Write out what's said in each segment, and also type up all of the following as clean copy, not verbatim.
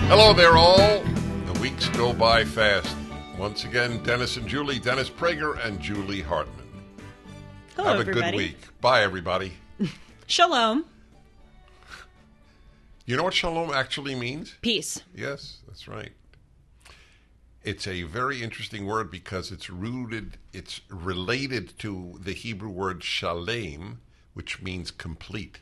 Hello there, all. The weeks go by fast. Once again, Dennis and Julie, Dennis Prager and Julie Hartman. Hello, Have a everybody. good week. Bye, everybody. Shalom. You know what shalom actually means? Peace. Yes, that's right. It's a very interesting word because it's related to the Hebrew word shalem, which means complete.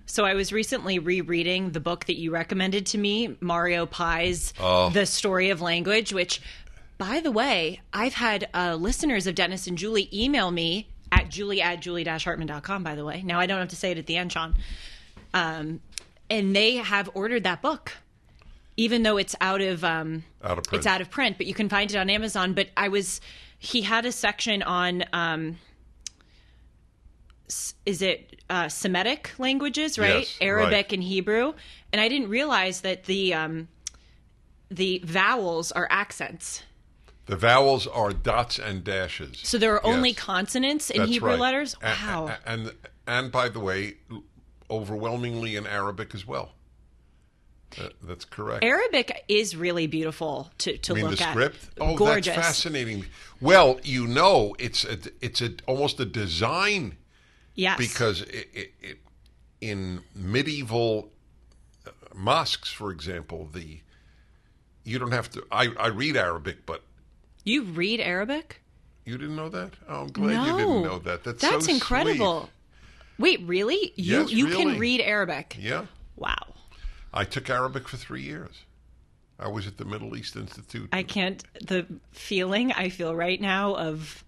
So I was recently rereading the book that you recommended to me, Mario Pei's The Story of Language, which, by the way, I've had listeners of Dennis and Julie email me at julie@julie-hartman.com, by the way. Now I don't have to say it at the end, Sean. And they have ordered that book, even though it's out of print. It's out of print, but you can find it on Amazon. But he had a section on, Semitic languages, right? Yes, Arabic right. and Hebrew. And I didn't realize that the vowels are accents. The vowels are dots and dashes. So there are only Yes. consonants in That's Hebrew right. letters? Wow. And by the way, overwhelmingly in Arabic as well. That's correct. Arabic is really beautiful to You mean look the at. script? Oh, Gorgeous. that's fascinating. Well, it's almost a design. Yes. Because in medieval mosques, for example, you don't have to. I read Arabic, but You read Arabic? you didn't know that? Oh, I'm glad you didn't know that. That's so incredible. Wait, really? Yes, You really. can read Arabic? Sweet. Yeah. Wow. I took Arabic for 3 years. I was at the Middle East Institute. I can't. The feeling I feel right now of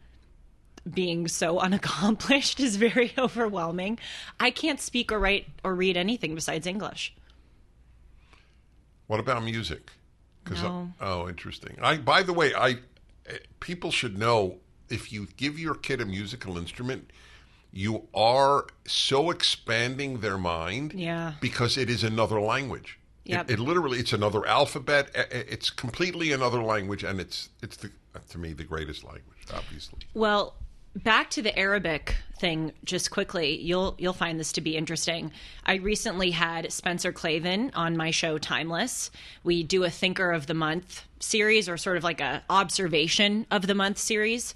being so unaccomplished is very overwhelming. I can't speak or write or read anything besides English. What about music? No. Oh, interesting. By the way, people should know if you give your kid a musical instrument, you are so expanding their mind. Yeah. Because it is another language. Yep. It literally, it's another alphabet. It's completely another language, and it's to me the greatest language, obviously. Well, back to the Arabic thing, just quickly, you'll find this to be interesting. I recently had Spencer Clavin on my show Timeless. We do a Thinker of the Month series, or sort of like a Observation of the Month series,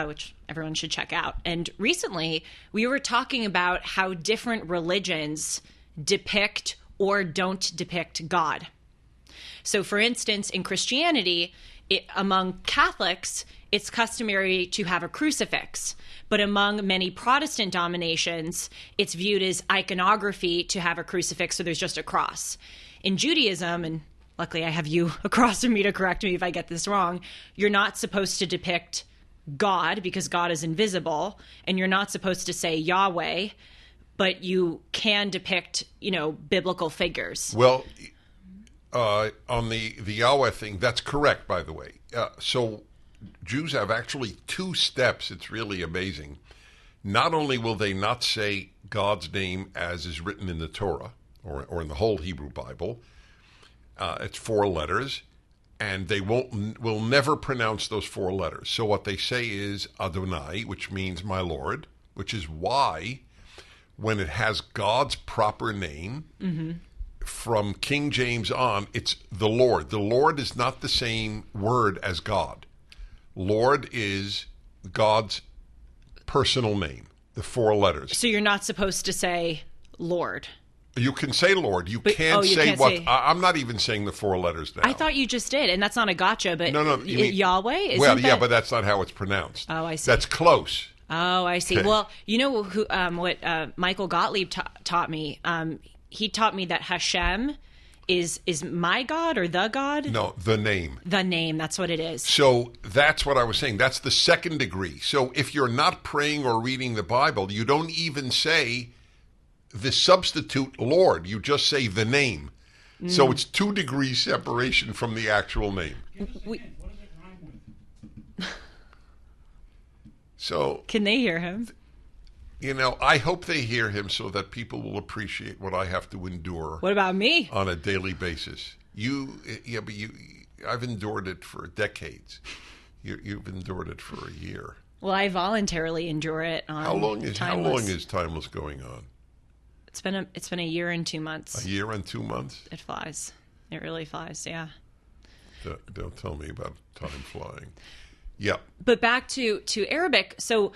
which everyone should check out. And recently, we were talking about how different religions depict or don't depict God. So, for instance, in Christianity, among Catholics, it's customary to have a crucifix. But among many Protestant denominations, it's viewed as iconography to have a crucifix, so there's just a cross. In Judaism, and luckily I have you across from me to correct me if I get this wrong, you're not supposed to depict God because God is invisible, and you're not supposed to say Yahweh, but you can depict, biblical figures. Well, on the Yahweh thing, that's correct, by the way. So Jews have actually 2 steps. It's really amazing. Not only will they not say God's name as is written in the Torah or in the whole Hebrew Bible, it's 4 letters, and they will never pronounce those 4 letters. So what they say is Adonai, which means my Lord, which is why when it has God's proper name, from King James on, it's the Lord. The Lord is not the same word as God. Lord is God's personal name, the 4 letters. So you're not supposed to say Lord. You can say Lord. You But- can't you say can't what. say- I'm not even saying the 4 letters now. I thought you just did, and that's not a gotcha, but No, you mean- Yahweh? Isn't well, that... yeah, but that's not how it's pronounced. Oh, I see. That's close. Oh, I see. Okay. Well, you know what Michael Gottlieb taught me? He taught me that Hashem is my God or the God? No, the name. The name, that's what it is. So that's what I was saying. That's the second degree. So if you're not praying or reading the Bible, you don't even say the substitute Lord. You just say the name. So it's 2 degrees separation from the actual name. So, Can they hear him? I hope they hear him so that people will appreciate what I have to endure What about me? on a daily basis. I've endured it for decades. You've endured it for a year. Well, I voluntarily endure it on How long Timeless. is Timeless going on? It's been a year and 2 months. A year and 2 months? It flies. It really flies, yeah. Don't tell me about time flying. Yeah. But back to Arabic. So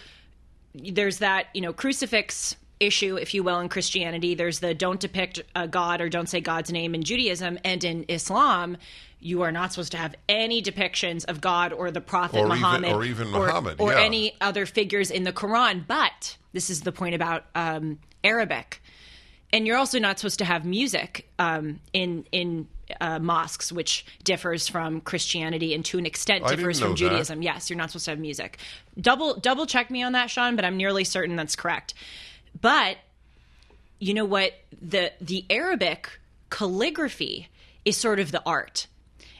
there's that, crucifix issue, if you will, in Christianity. There's the don't depict God or don't say God's name in Judaism. And in Islam, you are not supposed to have any depictions of God or the Prophet Muhammad. Or even Muhammad, or yeah. any other figures in the Quran. But this is the point about Arabic. And you're also not supposed to have music in mosques, which differs from Christianity and to an extent differs from Judaism. Yes, you're not supposed to have music. Double check me on that, Sean, but I'm nearly certain that's correct. But you know what? The Arabic calligraphy is sort of the art.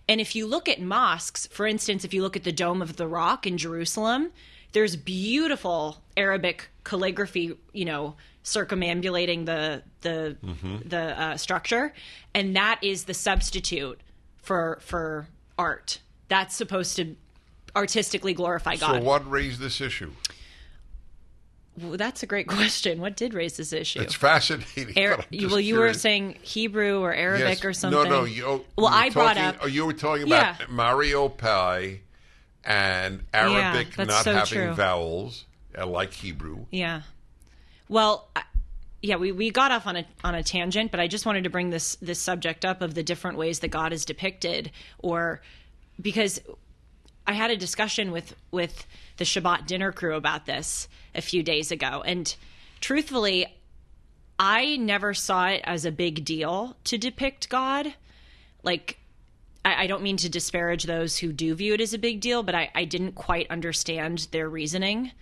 And if you look at mosques, for instance, if you look at the Dome of the Rock in Jerusalem, there's beautiful Arabic calligraphy, circumambulating the structure, and that is the substitute for art. That's supposed to artistically glorify God. So what raised this issue? Well, that's a great question. What did raise this issue? It's fascinating. You were saying Hebrew or Arabic or something. No. I brought up. You were talking about Mario Pei and Arabic not having vowels, like Hebrew. Yeah. Well, we got off on a tangent, but I just wanted to bring this subject up of the different ways that God is depicted, or because I had a discussion with the Shabbat dinner crew about this a few days ago, and truthfully, I never saw it as a big deal to depict God. Like, I don't mean to disparage those who do view it as a big deal, but I didn't quite understand their reasoning.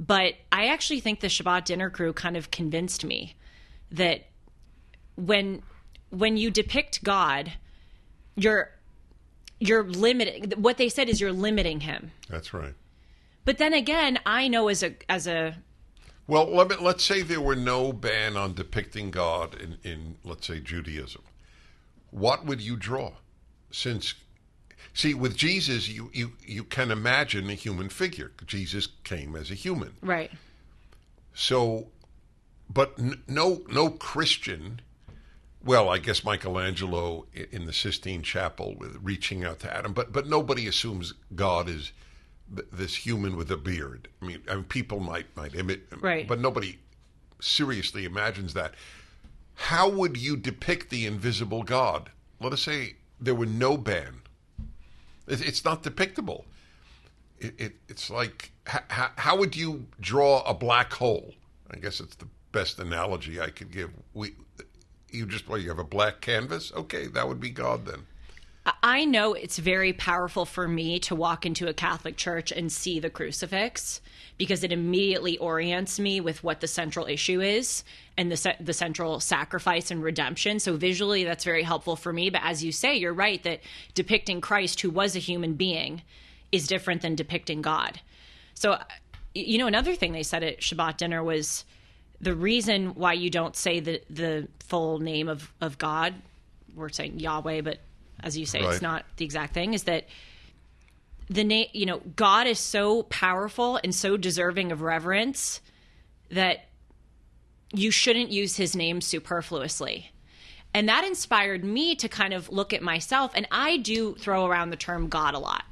But I actually think the Shabbat dinner crew kind of convinced me that when you depict God, you're limiting. What they said is you're limiting him. That's right. But then again, I know as a well, let's say there were no ban on depicting God in let's say Judaism. What would you draw? See, with Jesus, you can imagine a human figure. Jesus came as a human, right? So, but no Christian. Well, I guess Michelangelo in the Sistine Chapel with reaching out to Adam, but nobody assumes God is this human with a beard. I mean people might imit, right? But nobody seriously imagines that. How would you depict the invisible God? Let us say there were no ban. It's not depictable. It's like, how would you draw a black hole? I guess it's the best analogy I could give. You have a black canvas? Okay, that would be God then. I know it's very powerful for me to walk into a Catholic church and see the crucifix because it immediately orients me with what the central issue is and the central sacrifice and redemption. So visually, that's very helpful for me. But as you say, you're right that depicting Christ, who was a human being, is different than depicting God. So, another thing they said at Shabbat dinner was the reason why you don't say the full name of God. We're saying Yahweh, but as you say, It's not the exact thing, is that the name, God is so powerful and so deserving of reverence that you shouldn't use his name superfluously. And that inspired me to kind of look at myself. And I do throw around the term God a lot.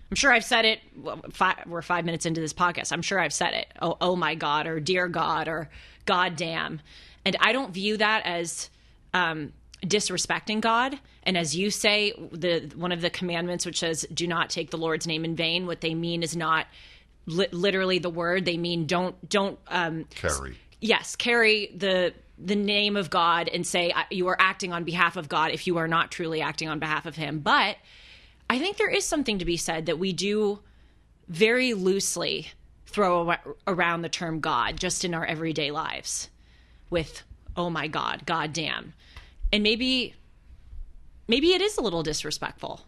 I'm sure I've said it. We're 5 minutes into this podcast. I'm sure I've said it. Oh my God, or dear God, or God damn. And I don't view that as disrespecting God. And as you say, one of the commandments which says, do not take the Lord's name in vain. What they mean is not literally the word. They mean don't carry. Yes, carry the name of God and say you are acting on behalf of God if you are not truly acting on behalf of him. But I think there is something to be said that we do very loosely throw around the term God just in our everyday lives with, oh my God, God damn. And maybe it is a little disrespectful.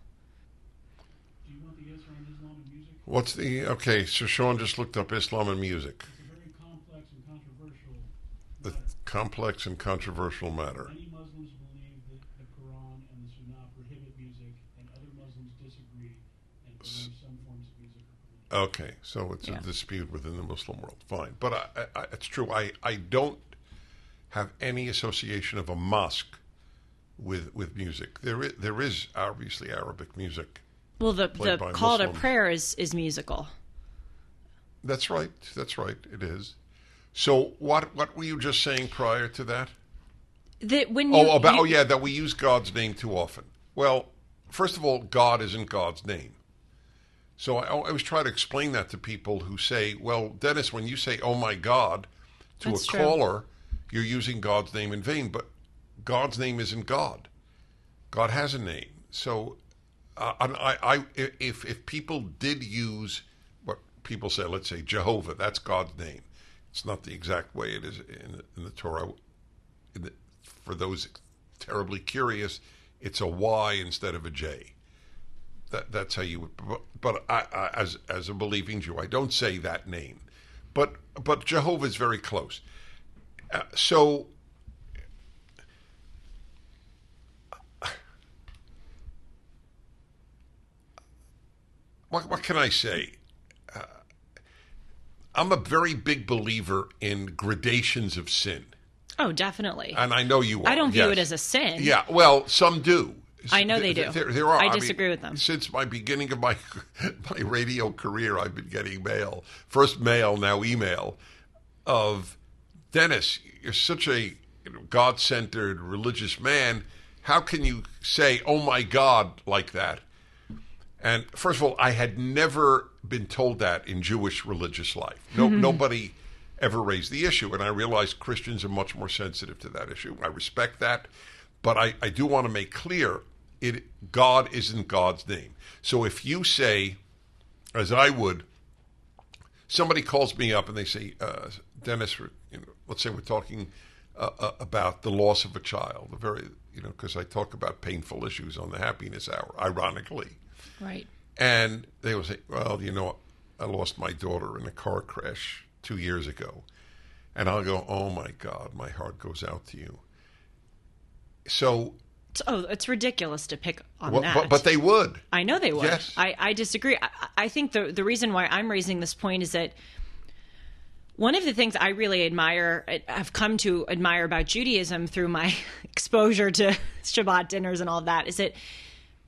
Do you want the answer on Islam and music? Okay, so Sean just looked up Islam and music. It's a very complex and controversial The matter. complex and controversial matter. Many Muslims believe that the Quran and the Sunnah prohibit music, and other Muslims disagree and believe some forms of music are permitted. Okay, so it's a dispute within the Muslim world. Fine. But it's true. I don't have any association of a mosque with music. There is obviously Arabic music. Well, the call to Muslims. prayer is musical. That's right. That's right. It is. So what were you just saying prior to that? That when that we use God's name too often. Well, first of all, God isn't God's name. So I always try to explain that to people who say, well, Dennis, when you say, oh my God, to That's a true. caller, you're using God's name in vain. But God's name isn't God. God has a name. So if people did use what people say, let's say Jehovah, that's God's name. It's not the exact way it is in the Torah. For those terribly curious, it's a Y instead of a J. That's how you would. But I, as a believing Jew, I don't say that name. But Jehovah is very close. So what can I say? I'm a very big believer in gradations of sin. Oh, definitely. And I know you are. I don't view yes. it as a sin. Yeah, well, some do. I know they do. There are. I disagree with them. Since my beginning of my radio career, I've been getting mail. First mail, now email, of, Dennis, you're such a God-centered religious man. How can you say, oh my God, like that? And first of all, I had never been told that in Jewish religious life. Nobody ever raised the issue, and I realize Christians are much more sensitive to that issue. I respect that, but I do want to make clear, God isn't God's name. So if you say, as I would, somebody calls me up and they say, Dennis, let's say we're talking about the loss of a child, because I talk about painful issues on the Happiness Hour, ironically. Right. And they will say, well, I lost my daughter in a car crash 2 years ago. And I'll go, oh my God, my heart goes out to you. So... it's ridiculous to pick on that. But they would. I know they would. Yes. I disagree. I think the reason why I'm raising this point is that one of the things I really have come to admire about Judaism through my exposure to Shabbat dinners and all of that, is that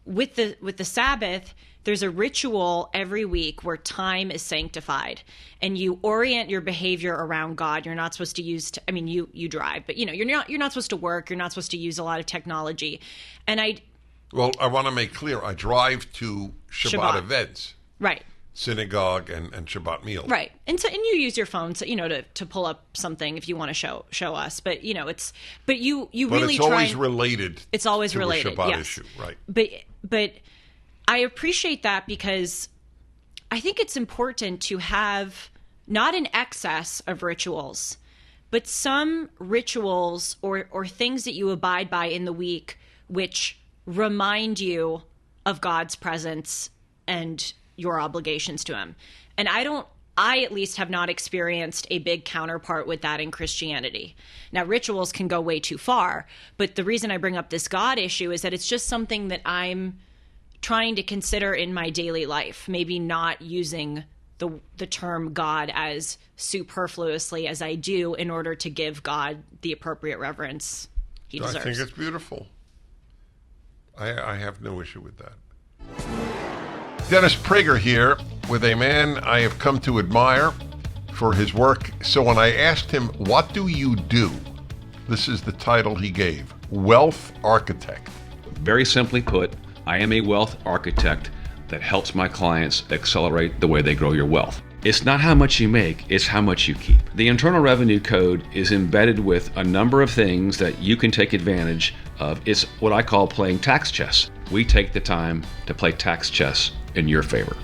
with the Sabbath, there's a ritual every week where time is sanctified, and you orient your behavior around God. You're not supposed to use. You drive, but you're not supposed to work. You're not supposed to use a lot of technology. And I want to make clear, I drive to Shabbat events, right? Synagogue and Shabbat meal, right? And you use your phone, to pull up something if you want to show us. But you really it's always related. It's always to related. A Shabbat yes. issue, right? But I appreciate that, because I think it's important to have not an excess of rituals, but some rituals or things that you abide by in the week which remind of God's presence and your obligations to him. And I at least have not experienced a big counterpart with that in Christianity. Now, rituals can go way too far, but the reason I bring up this God issue is that it's just something that I'm trying to consider in my daily life, maybe not using the term God as superfluously as I do in order to give God the appropriate reverence he deserves. I think it's beautiful. I have no issue with that. Dennis Prager here with a man I have come to admire for his work. So when I asked him, what do you do? This is the title he gave, Wealth Architect. Very simply put, I am a wealth architect that helps my clients accelerate the way they grow your wealth. It's not how much you make, it's how much you keep. The Internal Revenue Code is embedded with a number of things that you can take advantage of. It's what I call playing tax chess. We take the time to play tax chess in your favor.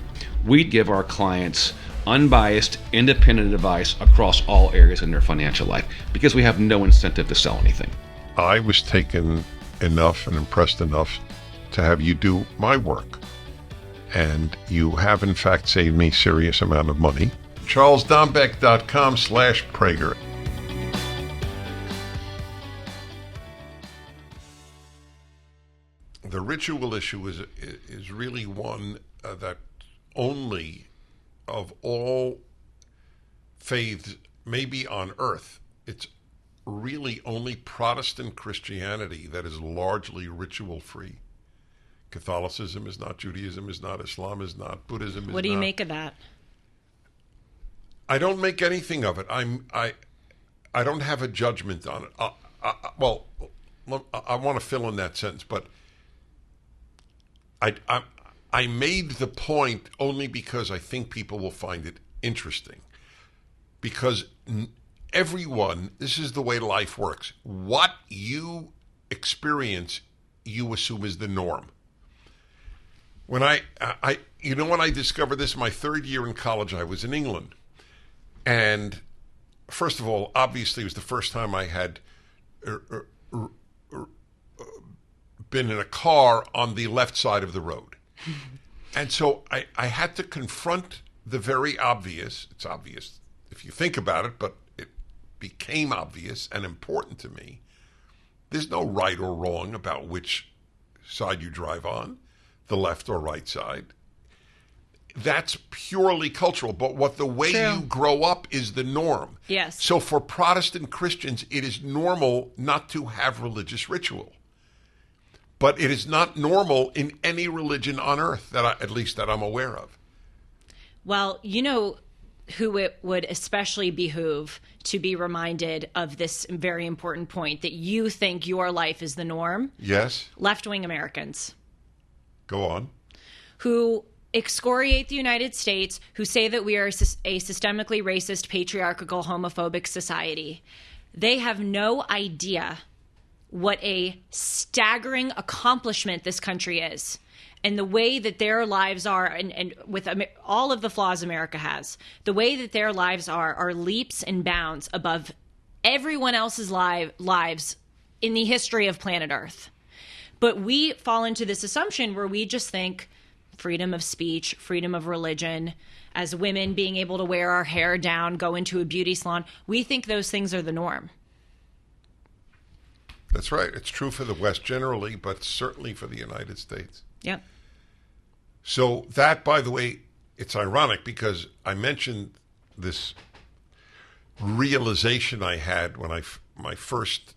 We give our clients unbiased, independent advice across all areas in their financial life because we have no incentive to sell anything. I was taken enough and impressed enough to have you do my work. And you have, in fact, saved me a serious amount of money. CharlesDombeck.com/Prager. The ritual issue is really one that only of all faiths, maybe on earth, it's really only Protestant Christianity that is largely ritual-free. Catholicism is not, Judaism is not, Islam is not, Buddhism is not. What do you make of that? I don't make anything of it. I don't have a judgment on it. Well, I want to fill in that sentence, but I made the point only because I think people will find it interesting. Because everyone, this is the way life works. What you experience, you assume is the norm. When when I discovered this my third year in college, I was in England. And first of all, obviously, it was the first time I had been in a car on the left side of the road. And so I had to confront the very obvious. It's obvious if you think about it, but it became obvious and important to me. There's no right or wrong about which side you drive on, the left or right side. That's purely cultural, but what the way True. you grow up is the norm. Yes. So for Protestant Christians, it is normal not to have religious ritual. But it is not normal in any religion on earth, at least that I'm aware of. Well, you know who it would especially behoove to be reminded of this very important point, that you think your life is the norm? Yes. Left-wing Americans. Go on. Who excoriate the United States, who say that we are a systemically racist, patriarchal, homophobic society. They have no idea what a staggering accomplishment this country is, and the way that their lives are, and with all of the flaws America has, the way that their lives are leaps and bounds above everyone else's lives in the history of planet Earth. But we fall into this assumption where we just think freedom of speech, freedom of religion, as women being able to wear our hair down, go into a beauty salon, we think those things are the norm. That's right. It's true for the West generally, but certainly for the United States. Yep. So that, by the way, it's ironic because I mentioned this realization I had when my first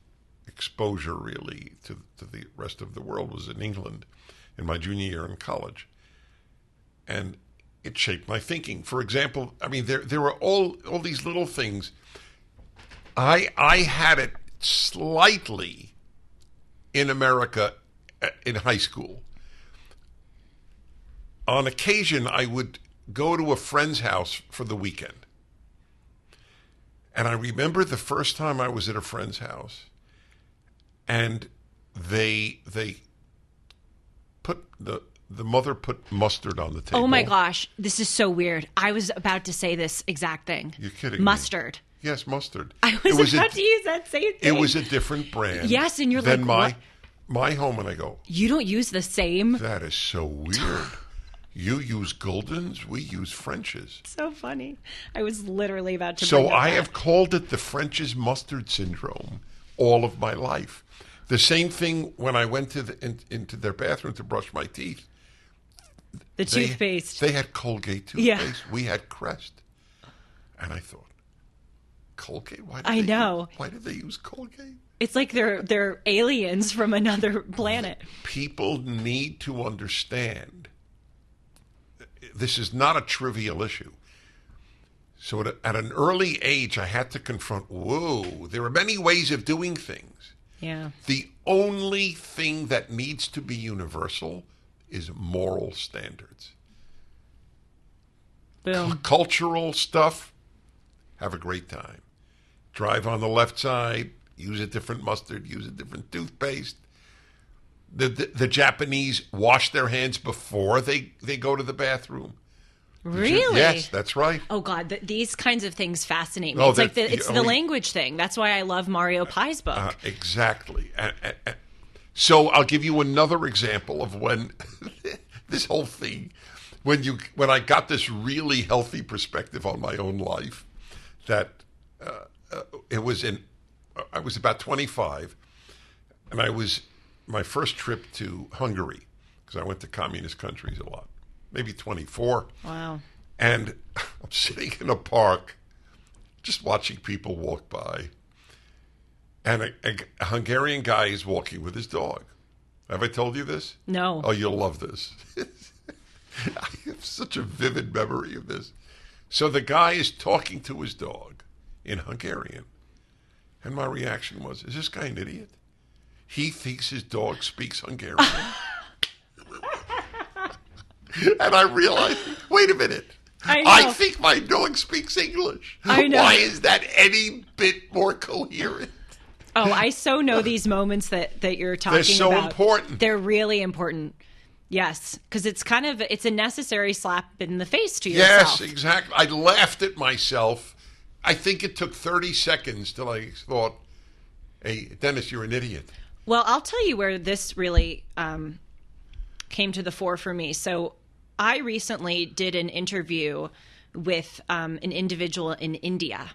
exposure really to the rest of the world was in England in my junior year in college. And it shaped my thinking. For example, I mean, there were all these little things. I had it slightly in America in high school. On occasion, I would go to a friend's house for the weekend. And I remember the first time I was at a friend's house, and they put the mother put mustard on the table. Oh my gosh, this is so weird. I was about to say this exact thing. You're kidding me. Mustard. Yes, mustard. I was about to use that same thing. It was a different brand. Yes, and you're than like, my home, and I go, you don't use the same? that is so weird. You use Goldens, we use French's. So funny. I was literally about to So bring up I that. have called it the French's mustard syndrome all of my life. The same thing when I went to into their bathroom to brush my teeth. The toothpaste. They had Colgate toothpaste. Yeah. We had Crest. And I thought, Colgate? Why did they use Colgate? It's like they're aliens from another planet. People need to understand this is not a trivial issue. So at an early age, I had to confront, whoa, there are many ways of doing things. Yeah. The only thing that needs to be universal is moral standards. Boom. Cultural stuff, have a great time. Drive on the left side, use a different mustard, use a different toothpaste. The Japanese wash their hands before they go to the bathroom. Really? Yes, that's right. Oh God, these kinds of things fascinate me. Oh, It's the language thing. That's why I love Mario Pei's book. Exactly. So I'll give you another example of when this whole thing, when I got this really healthy perspective on my own life, that I was about 25, and my first trip to Hungary, because I went to communist countries a lot, maybe 24. Wow. And I'm sitting in a park, just watching people walk by. and a Hungarian guy is walking with his dog. Have I told you this? No. Oh, you'll love this. I have such a vivid memory of this. So the guy is talking to his dog in Hungarian. And my reaction was, is this guy an idiot? He thinks his dog speaks Hungarian. And I realized, wait a minute. I think my dog speaks English. I know. Why is that any bit more coherent? Oh, I so know these moments that you're talking about. They're so important. They're really important. Yes, because it's a necessary slap in the face to yourself. Yes, exactly. I laughed at myself. I think it took 30 seconds till I thought, hey, Dennis, you're an idiot. Well, I'll tell you where this really came to the fore for me. So I recently did an interview with an individual in India,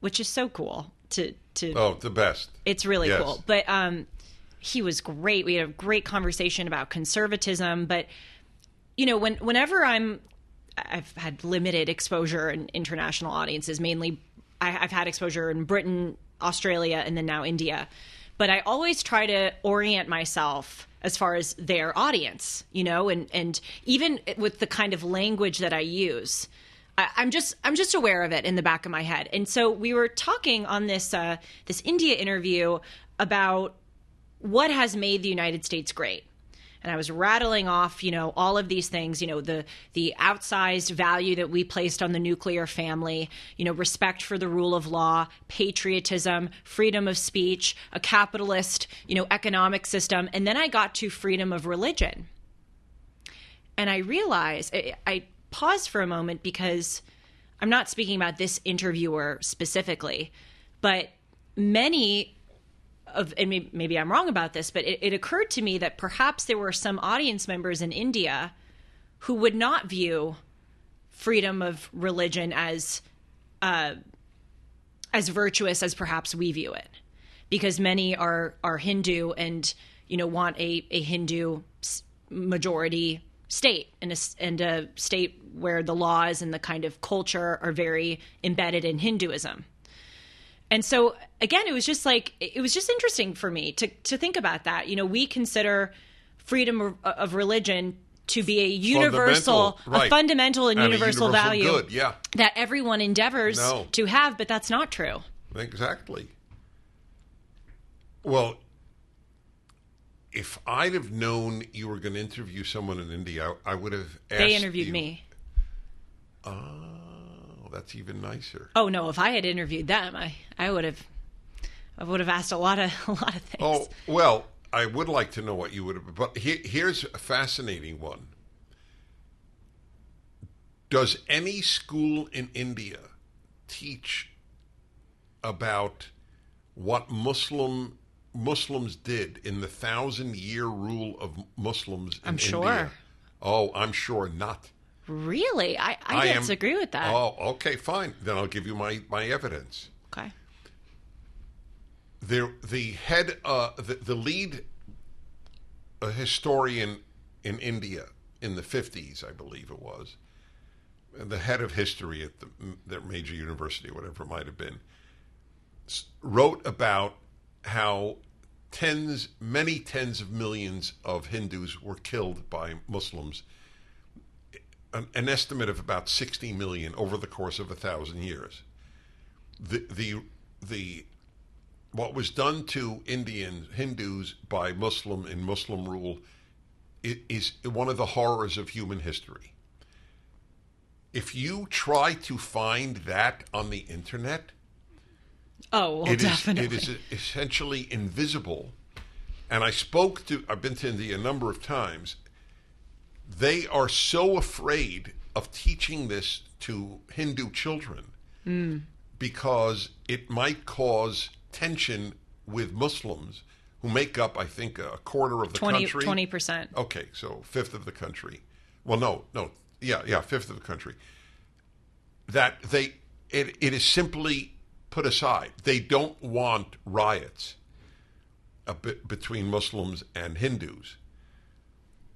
which is so cool to the best. It's really Yes. cool. But he was great. We had a great conversation about conservatism. But, whenever I've had limited exposure in international audiences, mainly I've had exposure in Britain, Australia, and then now India. But I always try to orient myself as far as their audience, and even with the kind of language that I use. I'm just aware of it in the back of my head. And so we were talking on this India interview about what has made the United States great. And I was rattling off, all of these things, the outsized value that we placed on the nuclear family, respect for the rule of law, patriotism, freedom of speech, a capitalist, economic system. And then I got to freedom of religion. And I realized, I paused for a moment because I'm not speaking about this interviewer specifically, but many of, and maybe I'm wrong about this, but it occurred to me that perhaps there were some audience members in India who would not view freedom of religion as virtuous as perhaps we view it, because many are Hindu and want a Hindu majority state and a state where the laws and the kind of culture are very embedded in Hinduism. And so, again, it was just interesting for me to think about that. We consider freedom of religion to be a universal, right. a fundamental and universal value good, yeah. that everyone endeavors to have, but that's not true. Exactly. Well, if I'd have known you were going to interview someone in India, I would have asked They interviewed you. me. Oh, that's even nicer. Oh no! If I had interviewed them, I would have asked a lot of things. Oh well, I would like to know what you would have. But here's a fascinating one. Does any school in India teach about what Muslims did in the 1,000-year rule of Muslims in India? Sure. Oh, I'm sure not. Really? I disagree with that. Oh, okay, fine. Then I'll give you my evidence. Okay. The lead historian in India in the 50s, I believe it was, the head of history at their major university, whatever it might have been, wrote about how many tens of millions of Hindus were killed by Muslims, an estimate of about 60 million over the course of 1,000 years. What was done to Hindus by Muslim rule is one of the horrors of human history. If you try to find that on the internet, definitely. It is essentially invisible. And I've been to India a number of times. They are so afraid of teaching this to Hindu children because it might cause tension with Muslims who make up, I think, a quarter of the country. 20%. Okay, so fifth of the country. Well, fifth of the country. That it is simply put aside. They don't want riots between Muslims and Hindus.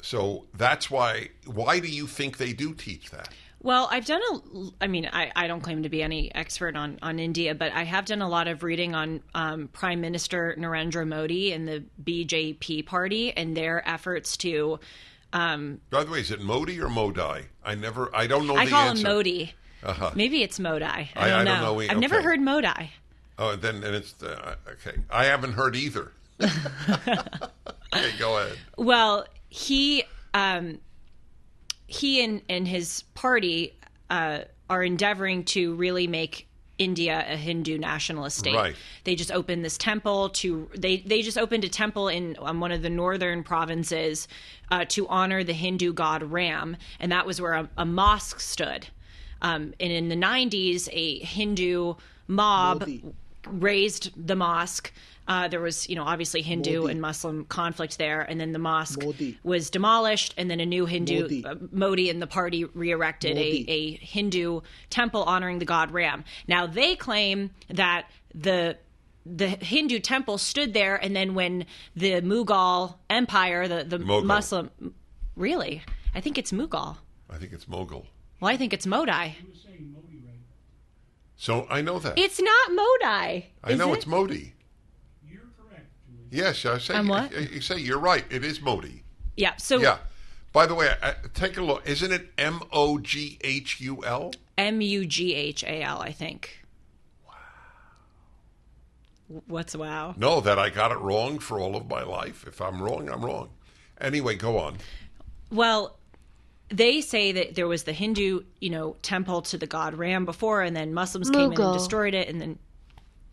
So that's why do you think they do teach that? Well, I don't claim to be any expert on India, but I have done a lot of reading on Prime Minister Narendra Modi and the BJP party and their efforts to... By the way, is it Modi or Modi? I don't know the answer. I call him Modi. Uh-huh. Maybe it's Modi. I don't don't know. I've never heard Modi. Oh, then it's... okay. I haven't heard either. Okay, go ahead. Well, he and his party are endeavoring to really make India a Hindu nationalist state. Right. They just opened this temple they just opened a temple in one of the northern provinces to honor the Hindu god Ram, and that was where a mosque stood. And in the 90s, a Hindu mob razed the mosque. There was, obviously Hindu and Muslim conflict there, and then the mosque was demolished, and then a new Hindu, Modi and the party re-erected a Hindu temple honoring the god Ram. Now, they claim that the Hindu temple stood there, and then when the Mughal Empire, the Muslim... Really? I think it's Mughal. I think it's Mughal. Well, I think it's Modi. You were saying Modi, right? So I know that. It's not Modi. I know it's Modi. You're correct, Julie. Yes, I say. What? You say you're right. It is Modi. Yeah. So. Yeah. By the way, take a look. Isn't it Moghul? Mughal, I think. Wow. What's wow? No, that I got it wrong for all of my life. If I'm wrong, I'm wrong. Anyway, go on. Well, they say that there was the Hindu, temple to the god Ram before, and then Muslims came in and destroyed it, and then...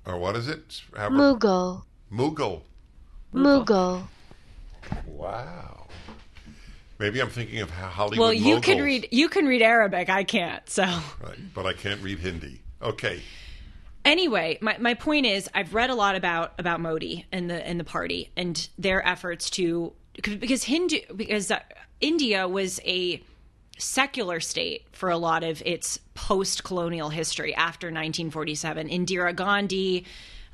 Or what is it? Mughal. Mughal. Wow. Maybe I'm thinking of Hollywood. Well, you Mughals. can read Arabic. I can't. So. Right, but I can't read Hindi. Okay. Anyway, my point is, I've read a lot about Modi and the party and their efforts because India was a secular state for a lot of its post-colonial history after 1947. Indira Gandhi,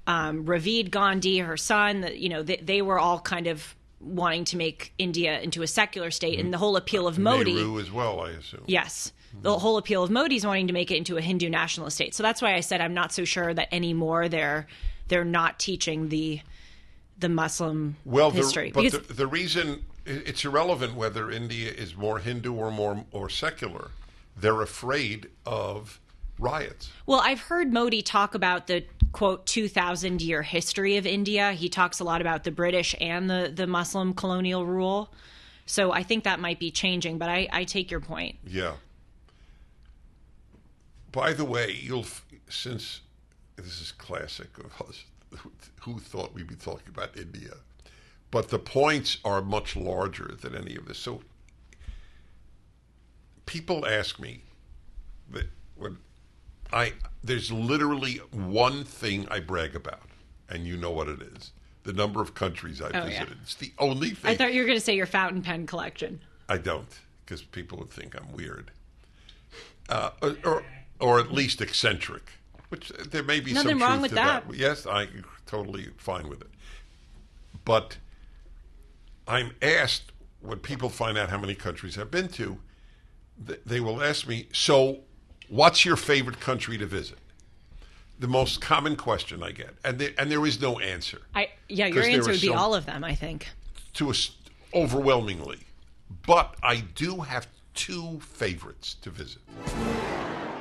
Ravid Gandhi, her son, they were all kind of wanting to make India into a secular state, and the whole appeal of Modi... Nehru as well, I assume. Yes. The whole appeal of Modi is wanting to make it into a Hindu nationalist state. So that's why I said I'm not so sure that anymore they're not teaching the Muslim history. The reason... It's irrelevant whether India is more Hindu or secular. They're afraid of riots. Well, I've heard Modi talk about the, quote, 2,000-year history of India. He talks a lot about the British and the Muslim colonial rule. So I think that might be changing, but I take your point. Yeah. By the way, since this is classic of us, who thought we'd be talking about India? But the points are much larger than any of this. So people ask me that there's literally one thing I brag about, and you know what it is. The number of countries I've visited. Yeah. It's the only thing. I thought you were going to say your fountain pen collection. I don't, because people would think I'm weird. Or at least eccentric, which there may be nothing some wrong truth with to that. Yes, I'm totally fine with it. But I'm asked, when people find out how many countries I've been to, they will ask me, so what's your favorite country to visit? The most common question I get. And there is no answer. Your answer would be all of them, I think. Overwhelmingly. But I do have two favorites to visit.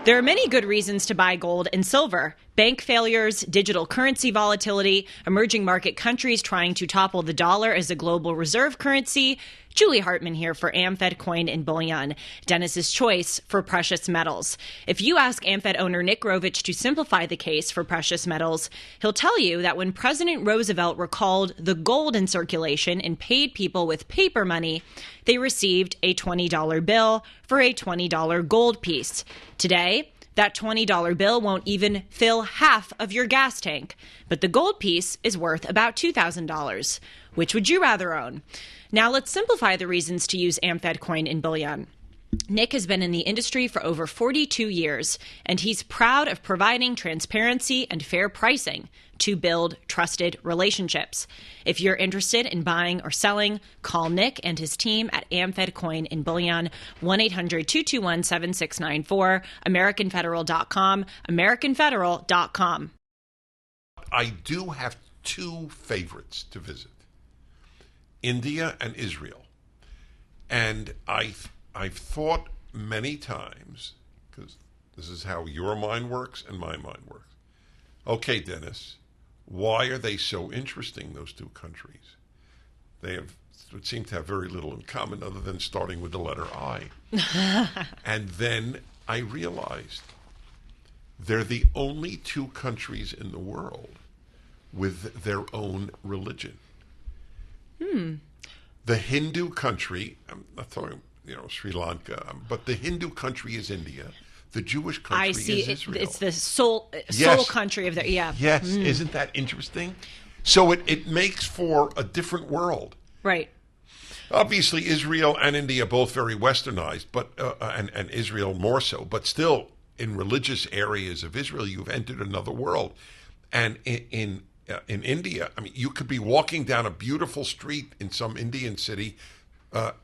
There are many good reasons to buy gold and silver. Bank failures, digital currency volatility, emerging market countries trying to topple the dollar as a global reserve currency. Julie Hartman here for AmFed Coin and Bullion, Dennis's choice for precious metals. If you ask AmFed owner Nick Grovich to simplify the case for precious metals, he'll tell you that when President Roosevelt recalled the gold in circulation and paid people with paper money, they received a $20 bill for a $20 gold piece. Today, that $20 bill won't even fill half of your gas tank, but the gold piece is worth about $2,000. Which would you rather own? Now let's simplify the reasons to use AmFed Coin and Bullion. Nick has been in the industry for over 42 years, and he's proud of providing transparency and fair pricing to build trusted relationships. If you're interested in buying or selling, call Nick and his team at AmFed Coin and Bullion, 1-800-221-7694, AmericanFederal.com, AmericanFederal.com. I do have two favorites to visit, India and Israel. And I've thought many times, because this is how your mind works and my mind works. Okay, Dennis, why are they so interesting, those two countries? They would seem to have very little in common other than starting with the letter I. And then I realized they're the only two countries in the world with their own religion. The Hindu country, I'm not talking, Sri Lanka, but the Hindu country is India. The Jewish country is Israel. It's the soul country of their, yeah. Yes, isn't that interesting? So it makes for a different world. Right. Obviously, Israel and India both very westernized, but and Israel more so. But still, in religious areas of Israel, you've entered another world. And in India, I mean, you could be walking down a beautiful street in some Indian city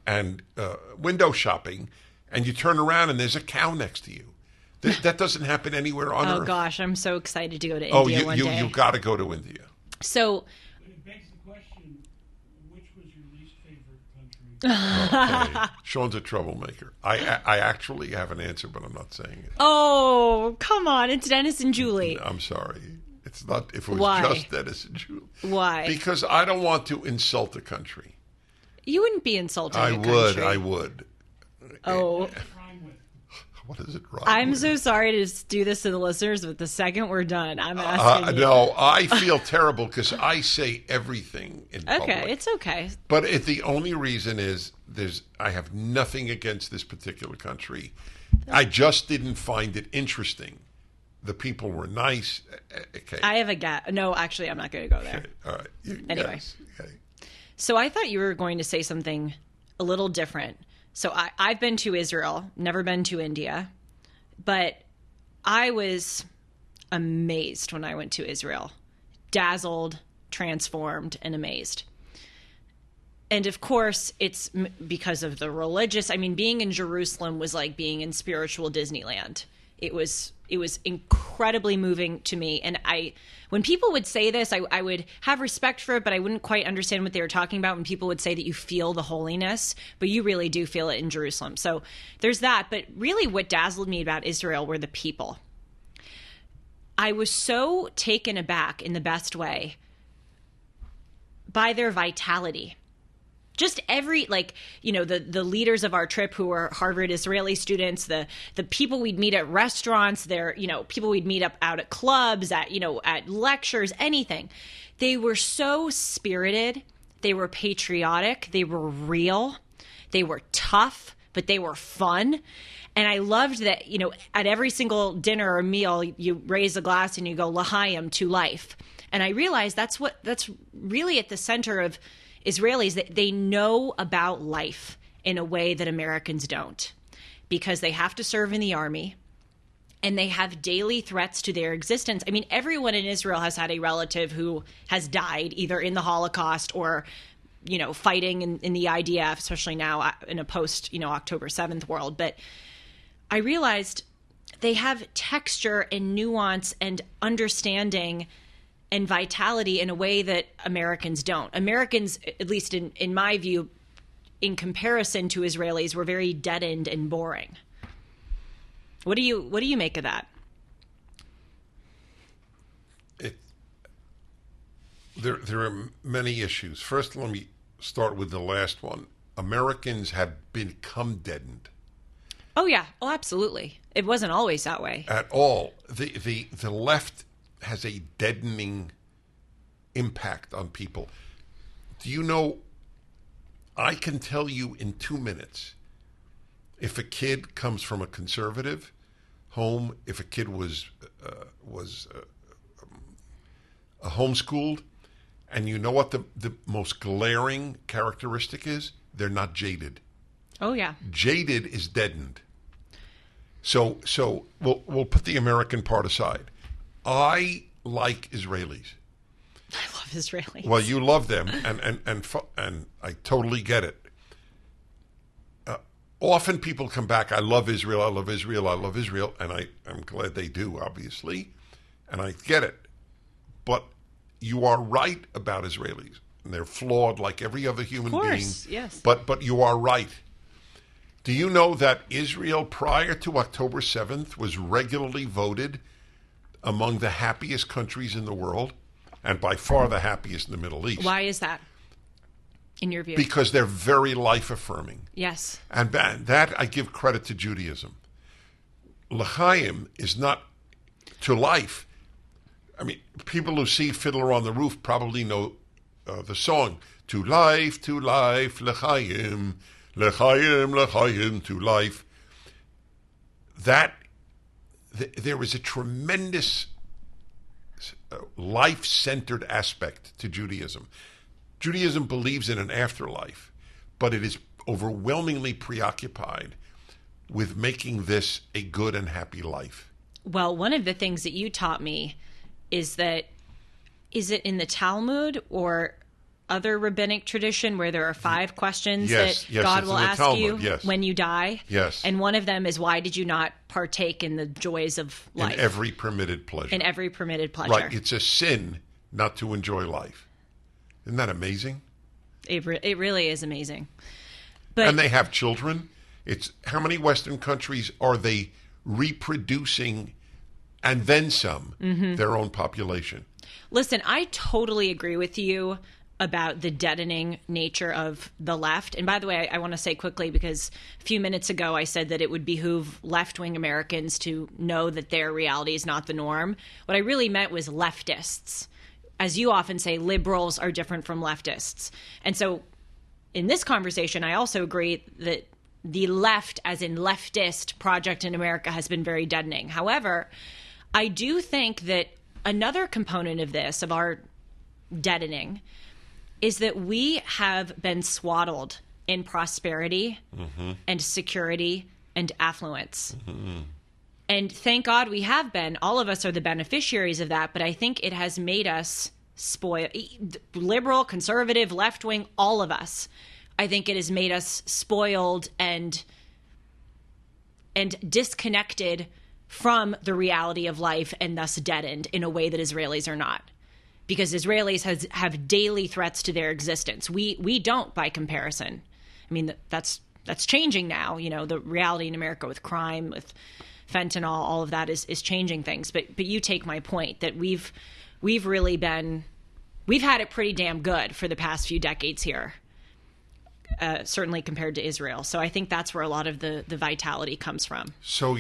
and window shopping, and you turn around and there's a cow next to you. That doesn't happen anywhere on Earth. Oh gosh, I'm so excited to go to India one day. You got to go to India. So, But it begs the question, which was your least favorite country? Okay. Sean's a troublemaker. I actually have an answer, but I'm not saying it. oh, come on, it's Dennis and Julie. I'm sorry. It's not. If it was Why? just Dennis and Julie. Why? Because I don't want to insult a country. You wouldn't be insulting I a would. country. I would. Oh, Rhyme with. What is it? Right? I'm so sorry to do this to the listeners, but the second we're done, I'm asking you. No, I feel terrible because I say everything in public. Okay, it's okay. But the only reason is I have nothing against this particular country. I just didn't find it interesting. The people were nice. Okay. I have a guess. No, actually, I'm not going to go there. Okay. All right. Anyway. Yes. Okay. So I thought you were going to say something a little different. So I've been to Israel, never been to India, but I was amazed when I went to Israel. Dazzled, transformed, and amazed. And of course, it's because of the religious. I mean, being in Jerusalem was like being in spiritual Disneyland. It was incredibly moving to me. And when people would say this, I would have respect for it, but I wouldn't quite understand what they were talking about when people would say that you feel the holiness, but you really do feel it in Jerusalem. So there's that. But really what dazzled me about Israel were the people. I was so taken aback in the best way by their vitality. Just every, the leaders of our trip who were Harvard Israeli students, the people we'd meet at restaurants, people we'd meet up out at clubs, at lectures, anything. They were so spirited. They were patriotic. They were real. They were tough, but they were fun. And I loved that, at every single dinner or meal, you raise a glass and you go, L'chaim, to life. And I realized that's really at the center of Israelis, that they know about life in a way that Americans don't, because they have to serve in the army and they have daily threats to their existence. I mean, everyone in Israel has had a relative who has died either in the Holocaust or, fighting in the IDF, especially now in a post, October 7th world. But I realized they have texture and nuance and understanding and vitality in a way that Americans don't. Americans, at least in my view, in comparison to Israelis, were very deadened and boring. What do you make of that? There are many issues. First, let me start with the last one. Americans have become deadened. Oh yeah. Oh, absolutely. It wasn't always that way at all. The left has a deadening impact on people. Do you know, I can tell you in 2 minutes if a kid comes from a conservative home, if a kid was homeschooled, and you know what the most glaring characteristic is? They're not jaded. Oh, yeah. Jaded is deadened. So we'll put the American part aside. I like Israelis. I love Israelis. Well, you love them, and I totally get it. Often people come back, I love Israel, I love Israel, I love Israel, and I'm glad they do, obviously, and I get it. But you are right about Israelis, and they're flawed like every other human being. Of course, yes. But you are right. Do you know that Israel, prior to October 7th, was regularly voted among the happiest countries in the world, and by far the happiest in the Middle East? Why is that, in your view? Because they're very life-affirming. Yes. And that I give credit to Judaism. L'chaim is not to life. I mean, people who see Fiddler on the Roof probably know the song, to life, l'chaim, l'chaim, l'chaim, to life. There is a tremendous life-centered aspect to Judaism. Judaism believes in an afterlife, but it is overwhelmingly preoccupied with making this a good and happy life. Well, one of the things that you taught me is that, is it in the Talmud or other rabbinic tradition where there are 5 questions that God will ask Talmud, you when you die? Yes. And one of them is, why did you not partake in the joys of life? In every permitted pleasure. In every permitted pleasure. Right. It's a sin not to enjoy life. Isn't that amazing? It really is amazing. But, and they have children. It's how many Western countries are they reproducing and then some their own population? Listen, I totally agree with you about the deadening nature of the left. And by the way, I want to say quickly, because a few minutes ago I said that it would behoove left-wing Americans to know that their reality is not the norm. What I really meant was leftists. As you often say, liberals are different from leftists. And so in this conversation, I also agree that the left, as in leftist project in America, has been very deadening. However, I do think that another component of this, of our deadening, is that we have been swaddled in prosperity and security and affluence. And thank God we have been. All of us are the beneficiaries of that, but I think it has made us spoiled. Liberal, conservative, left-wing, all of us. I think it has made us spoiled and disconnected from the reality of life, and thus deadened in a way that Israelis are not. Because Israelis have daily threats to their existence. We don't, by comparison. I mean, that's changing now. You know, the reality in America with crime, with fentanyl, all of that is changing things. But you take my point that we've had it pretty damn good for the past few decades here, certainly compared to Israel. So I think that's where a lot of the vitality comes from. So,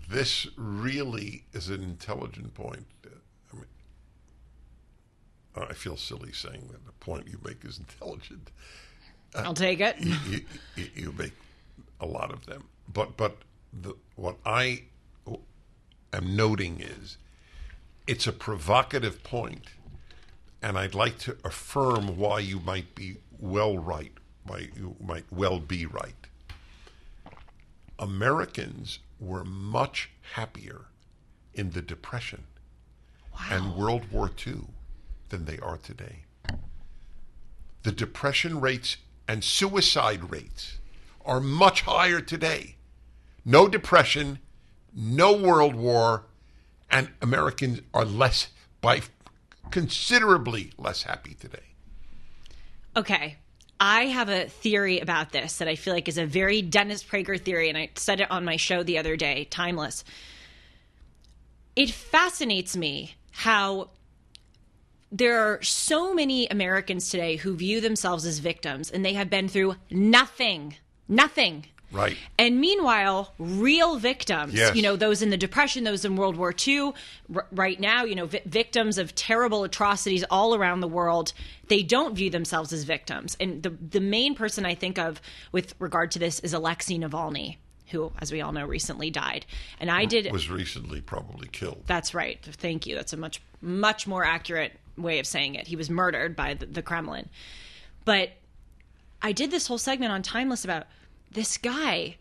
this really is an intelligent point. I mean, I feel silly saying that the point you make is intelligent. I'll take it. You make a lot of them. But what I am noting is it's a provocative point, and I'd like to affirm why you might be right, why you might well be right. Americans were much happier in the Depression and World War II than they are today. The depression rates and suicide rates are much higher today. No depression, no World War, and Americans are considerably less happy today. Okay. I have a theory about this that I feel like is a very Dennis Prager theory, and I said it on my show the other day, Timeless. It fascinates me how there are so many Americans today who view themselves as victims, and they have been through nothing. Right. And meanwhile, real victims, yes. Those in the Depression, those in World War II, right now, victims of terrible atrocities all around the world, they don't view themselves as victims. And the main person I think of with regard to this is Alexei Navalny, who, as we all know, recently died. And was recently probably killed. That's right. Thank you. That's a much, much more accurate way of saying it. He was murdered by the Kremlin. But I did this whole segment on Timeless about this guy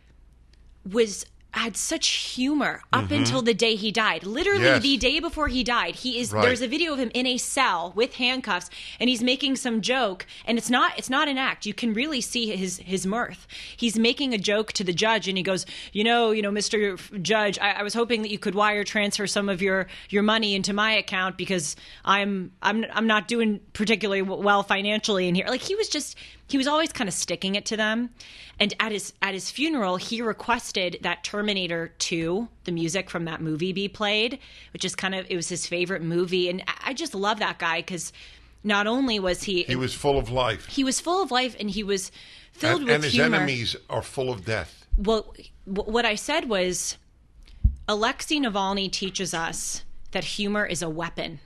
had such humor up until the day he died. Literally Yes. the day before he died, there's a video of him in a cell with handcuffs, and he's making some joke, and it's not an act. You can really see his mirth. He's making a joke to the judge, and he goes, Mr. Judge, I was hoping that you could wire transfer some of your money into my account because I'm not doing particularly well financially in here. Like he was always kind of sticking it to them. And at his funeral, he requested that Terminator 2, the music from that movie, be played, which is it was his favorite movie. And I just love that guy because not only was he was full of life. He was full of life, and he was filled with and his humor. enemies are full of death. Well, what I said was, Alexei Navalny teaches us that humor is a weapon.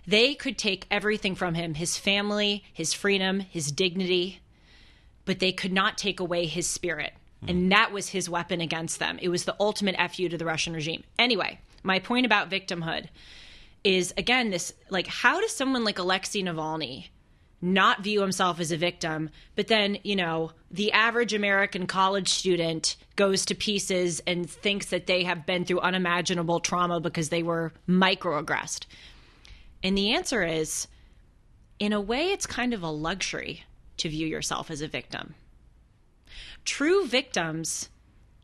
They could take everything from him, his family, his freedom, his dignity, but they could not take away his spirit. And that was his weapon against them. It was the ultimate FU to the Russian regime. Anyway, my point about victimhood is, again, this, like, how does someone like Alexei Navalny not view himself as a victim, but then, the average American college student goes to pieces and thinks that they have been through unimaginable trauma because they were microaggressed? And the answer is, in a way, it's kind of a luxury to view yourself as a victim. True victims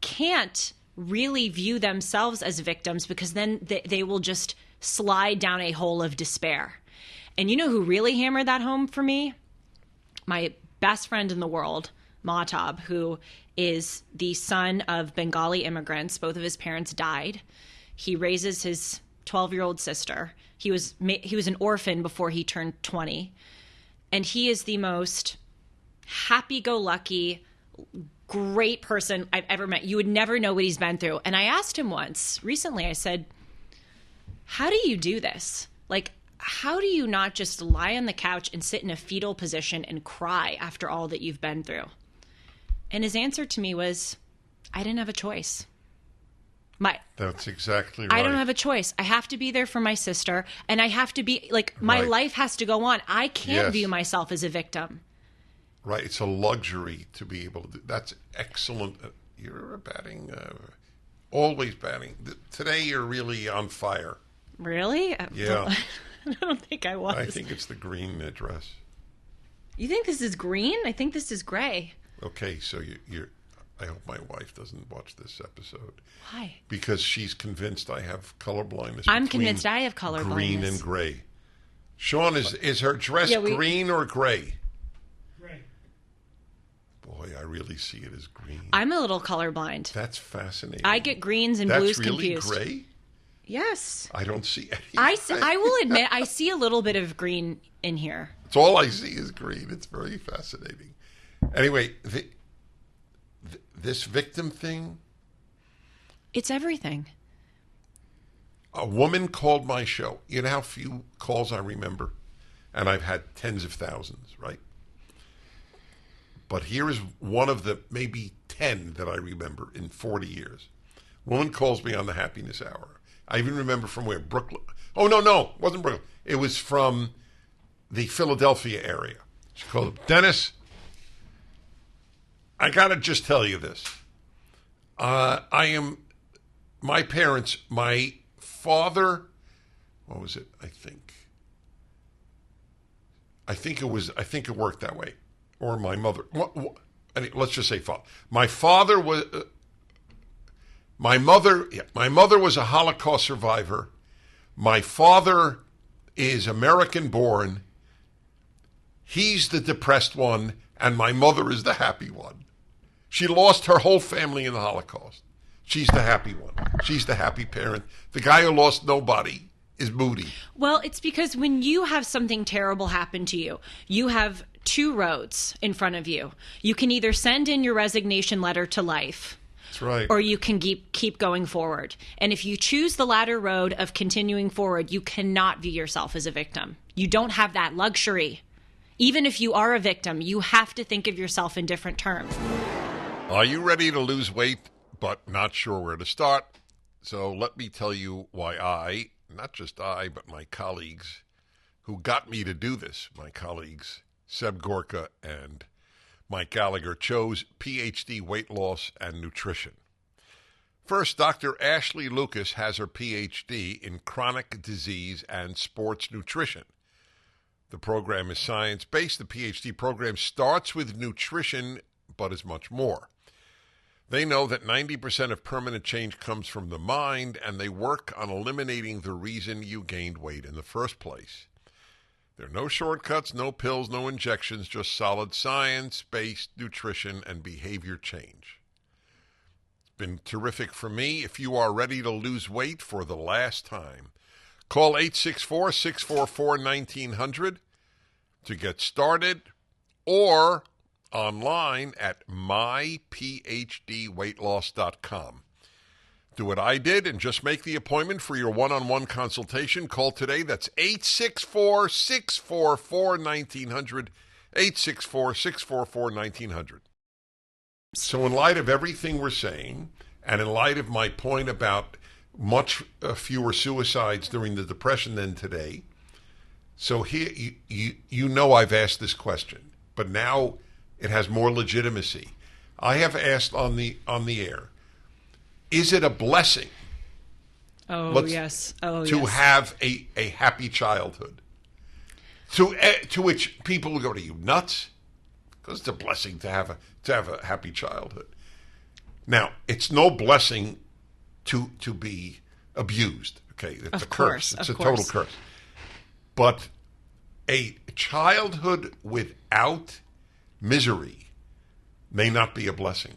can't really view themselves as victims because then they will just slide down a hole of despair. And you know who really hammered that home for me? My best friend in the world, Mahtab, who is the son of Bengali immigrants. Both of his parents died. He raises his 12-year-old sister. He was an orphan before he turned 20. And he is the most happy-go-lucky, great person I've ever met. You would never know what he's been through. And I asked him once, recently, I said, how do you do this? Like, how do you not just lie on the couch and sit in a fetal position and cry after all that you've been through? And his answer to me was, I didn't have a choice. That's exactly right. I don't have a choice. I have to be there for my sister, and I have to be, like, my life has to go on. I can't view myself as a victim. Right. It's a luxury to be able to do. That's excellent. You're batting, always batting. Today you're really on fire. Really? Yeah. I don't think I was. I think it's the green dress. You think this is green? I think this is gray. Okay, so you're. I hope my wife doesn't watch this episode. Why? Because she's convinced I have color blindness. I'm convinced I have color green blindness. and gray. Sean, is her dress green or gray? Gray. Boy, I really see it as green. I'm a little colorblind. That's fascinating. I get greens and That's blues really confused. Gray? Yes. I don't see any. I will admit, I see a little bit of green in here. It's all I see is green. It's very fascinating. Anyway, this victim thing. It's everything. A woman called my show. You know how few calls I remember? And I've had tens of thousands, right? But here is one of the maybe 10 that I remember in 40 years. Woman calls me on the Happiness Hour. I even remember from where? Brooklyn. Oh, no, it wasn't Brooklyn. It was from the Philadelphia area. She called up, Dennis, I got to just tell you this. My parents, my father, what was it? I think it worked that way. Or my mother. Let's just say father. My father was, my mother was a Holocaust survivor. My father is American born. He's the depressed one, and my mother is the happy one. She lost her whole family in the Holocaust. She's the happy one. She's the happy parent. The guy who lost nobody is moody. Well, it's because when you have something terrible happen to you, you have two roads in front of you. You can either send in your resignation letter to life. That's right. Or you can keep going forward. And if you choose the latter road of continuing forward, you cannot view yourself as a victim. You don't have that luxury. Even if you are a victim, you have to think of yourself in different terms. Are you ready to lose weight, but not sure where to start? So let me tell you why not just I, but my colleagues who got me to do this, my colleagues Seb Gorka and Mike Gallagher chose PhD weight loss and nutrition. First, Dr. Ashley Lucas has her PhD in chronic disease and sports nutrition. The program is science-based. The PhD program starts with nutrition, but is much more. They know that 90% of permanent change comes from the mind, and they work on eliminating the reason you gained weight in the first place. There are no shortcuts, no pills, no injections, just solid science-based nutrition and behavior change. It's been terrific for me. If you are ready to lose weight for the last time, call 864-644-1900 to get started, or online at myphdweightloss.com. Do what I did and just make the appointment for your one-on-one consultation. Call today. That's 864-644-1900, 864-644-1900. So in light of everything we're saying, and in light of my point about much fewer suicides during the Depression than today, so here you know I've asked this question, but now it has more legitimacy. I have asked on the air, is it a blessing? Yes. To have a happy childhood? To which people will go, "Are you nuts?" Because it's a blessing to have a happy childhood. Now, it's no blessing to be abused. Okay, it's a curse. It's a total curse. But a childhood without misery may not be a blessing.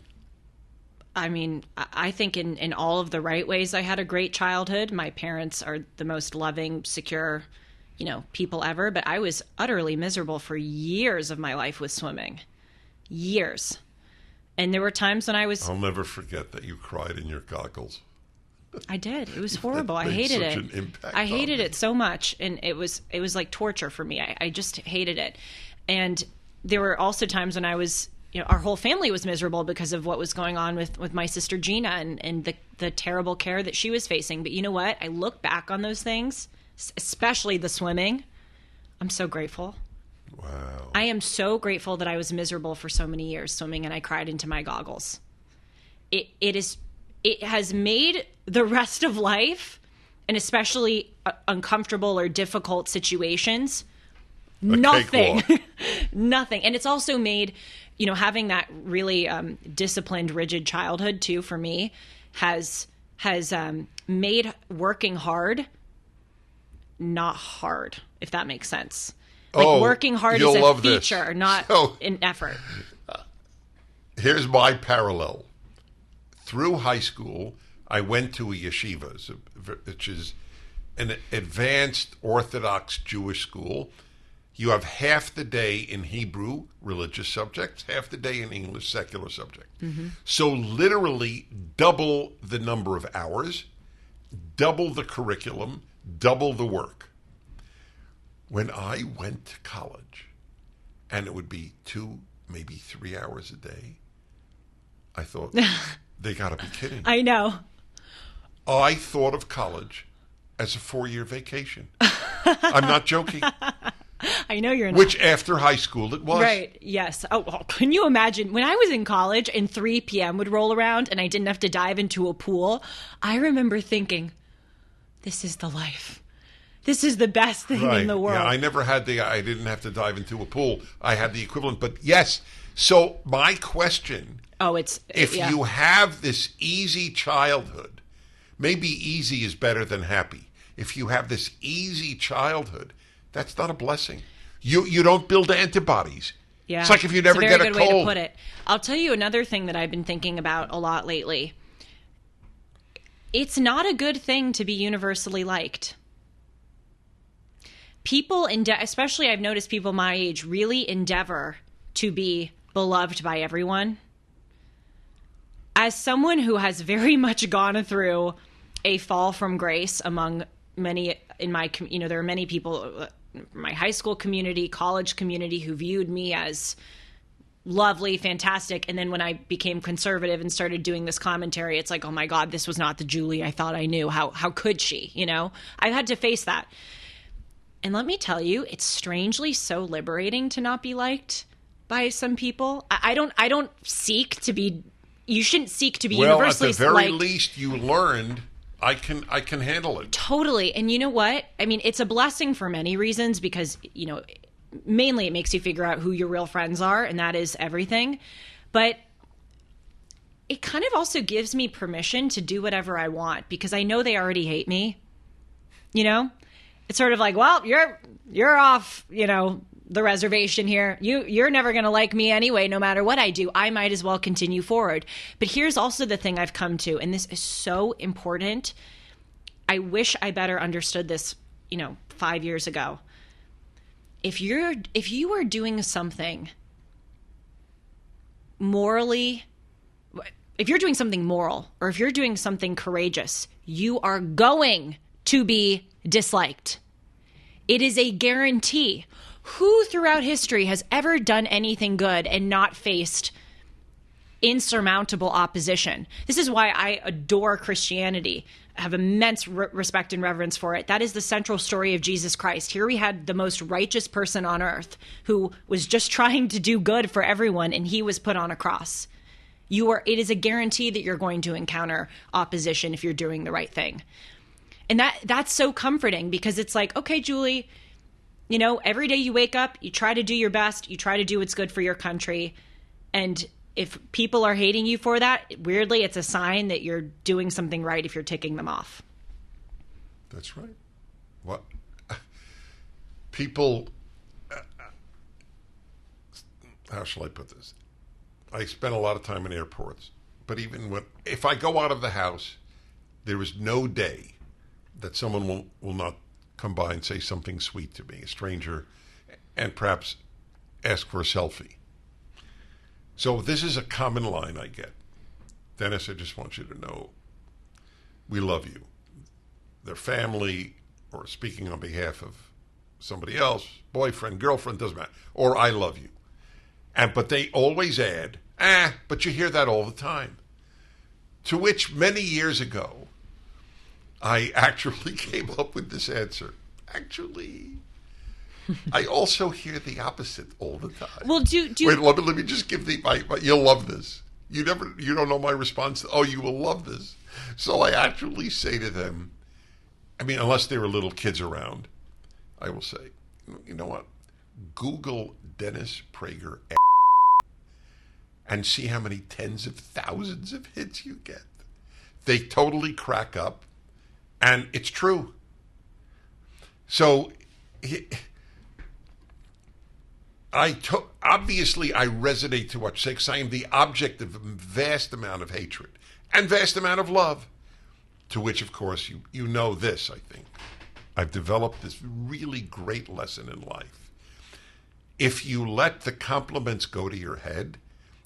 I mean, I think in all of the right ways, I had a great childhood. My parents are the most loving, secure, people ever. But I was utterly miserable for years of my life with swimming. Years. And there were times when I'll never forget that you cried in your goggles. I did. It was horrible. I hated it. I hated it so much. And it was like torture for me. I just hated it. And there were also times when I was, our whole family was miserable because of what was going on with my sister Gina and the terrible care that she was facing. But you know what? I look back on those things, especially the swimming. I'm so grateful. Wow. I am so grateful that I was miserable for so many years swimming and I cried into my goggles. It has made the rest of life, and especially uncomfortable or difficult situations, nothing. Nothing. And it's also made, having that really disciplined, rigid childhood too, for me, has made working hard not hard, if that makes sense. Like working hard is a feature, not an effort. Here's my parallel. Through high school, I went to a yeshiva, which is an advanced Orthodox Jewish school. You have half the day in Hebrew, religious subjects, half the day in English, secular subject. Mm-hmm. So literally double the number of hours, double the curriculum, double the work. When I went to college, and it would be 2, maybe 3 hours a day, I thought, they got to be kidding. I know. I thought of college as a 4-year vacation. I'm not joking. I know you're not. Which after high school it was. Right, yes. Oh, well, can you imagine? When I was in college and 3 p.m. would roll around and I didn't have to dive into a pool, I remember thinking, this is the life. This is the best thing in the world. Yeah, I never had I didn't have to dive into a pool. I had the equivalent. But yes, so my question, if you have this easy childhood, maybe easy is better than happy. If you have this easy childhood, that's not a blessing. You don't build antibodies. Yeah. It's like if you never get a cold. It's a very good way to put it. I'll tell you another thing that I've been thinking about a lot lately. It's not a good thing to be universally liked. People, especially I've noticed people my age, really endeavor to be beloved by everyone. As someone who has very much gone through a fall from grace among many in my, there are many people, my high school community, college community, who viewed me as lovely, fantastic. And then when I became conservative and started doing this commentary, it's like, oh my God, this was not the Julie I thought I knew. How could she? I've had to face that. And let me tell you, it's strangely so liberating to not be liked. by some people. I don't seek to be. You shouldn't seek to be Well, universally at the very liked. least, you learned I can handle it. Totally. And you know what? I mean, it's a blessing for many reasons because, mainly it makes you figure out who your real friends are, and that is everything. But it kind of also gives me permission to do whatever I want because I know they already hate me. It's sort of like, well, you're off, the reservation here. You're never going to like me anyway, no matter what I do. I might as well continue forward. But here's also the thing I've come to, and this is so important. I wish I better understood this, 5 years ago. If you are doing something morally, if you're doing something moral, or if you're doing something courageous, you are going to be disliked. It is a guarantee. Who throughout history has ever done anything good and not faced insurmountable opposition? This is why I adore Christianity. I have immense respect and reverence for it. That is the central story of Jesus Christ. Here we had the most righteous person on earth who was just trying to do good for everyone, and he was put on a cross. It is a guarantee that you're going to encounter opposition if you're doing the right thing. And that's so comforting because it's like, okay, Julie, every day you wake up, you try to do your best, you try to do what's good for your country. And if people are hating you for that, weirdly, it's a sign that you're doing something right if you're ticking them off. That's right. What? People, how shall I put this? I spend a lot of time in airports, but even if I go out of the house, there is no day that someone will not come by and say something sweet to me, a stranger, and perhaps ask for a selfie. So this is a common line I get. Dennis, I just want you to know, we love you. Their family, or speaking on behalf of somebody else, boyfriend, girlfriend, doesn't matter, or I love you. But they always add, but you hear that all the time. To which many years ago, I actually came up with this answer. Actually, I also hear the opposite all the time. Well, Wait, let me just give you'll love this. You don't know my response. Oh, you will love this. So I actually say to them, unless there are little kids around, I will say, you know what? Google Dennis Prager and see how many tens of thousands of hits you get. They totally crack up. And it's true. So, obviously I resonate to what you say, because I am the object of a vast amount of hatred and vast amount of love, to which, of course, you know this, I think. I've developed this really great lesson in life. If you let the compliments go to your head,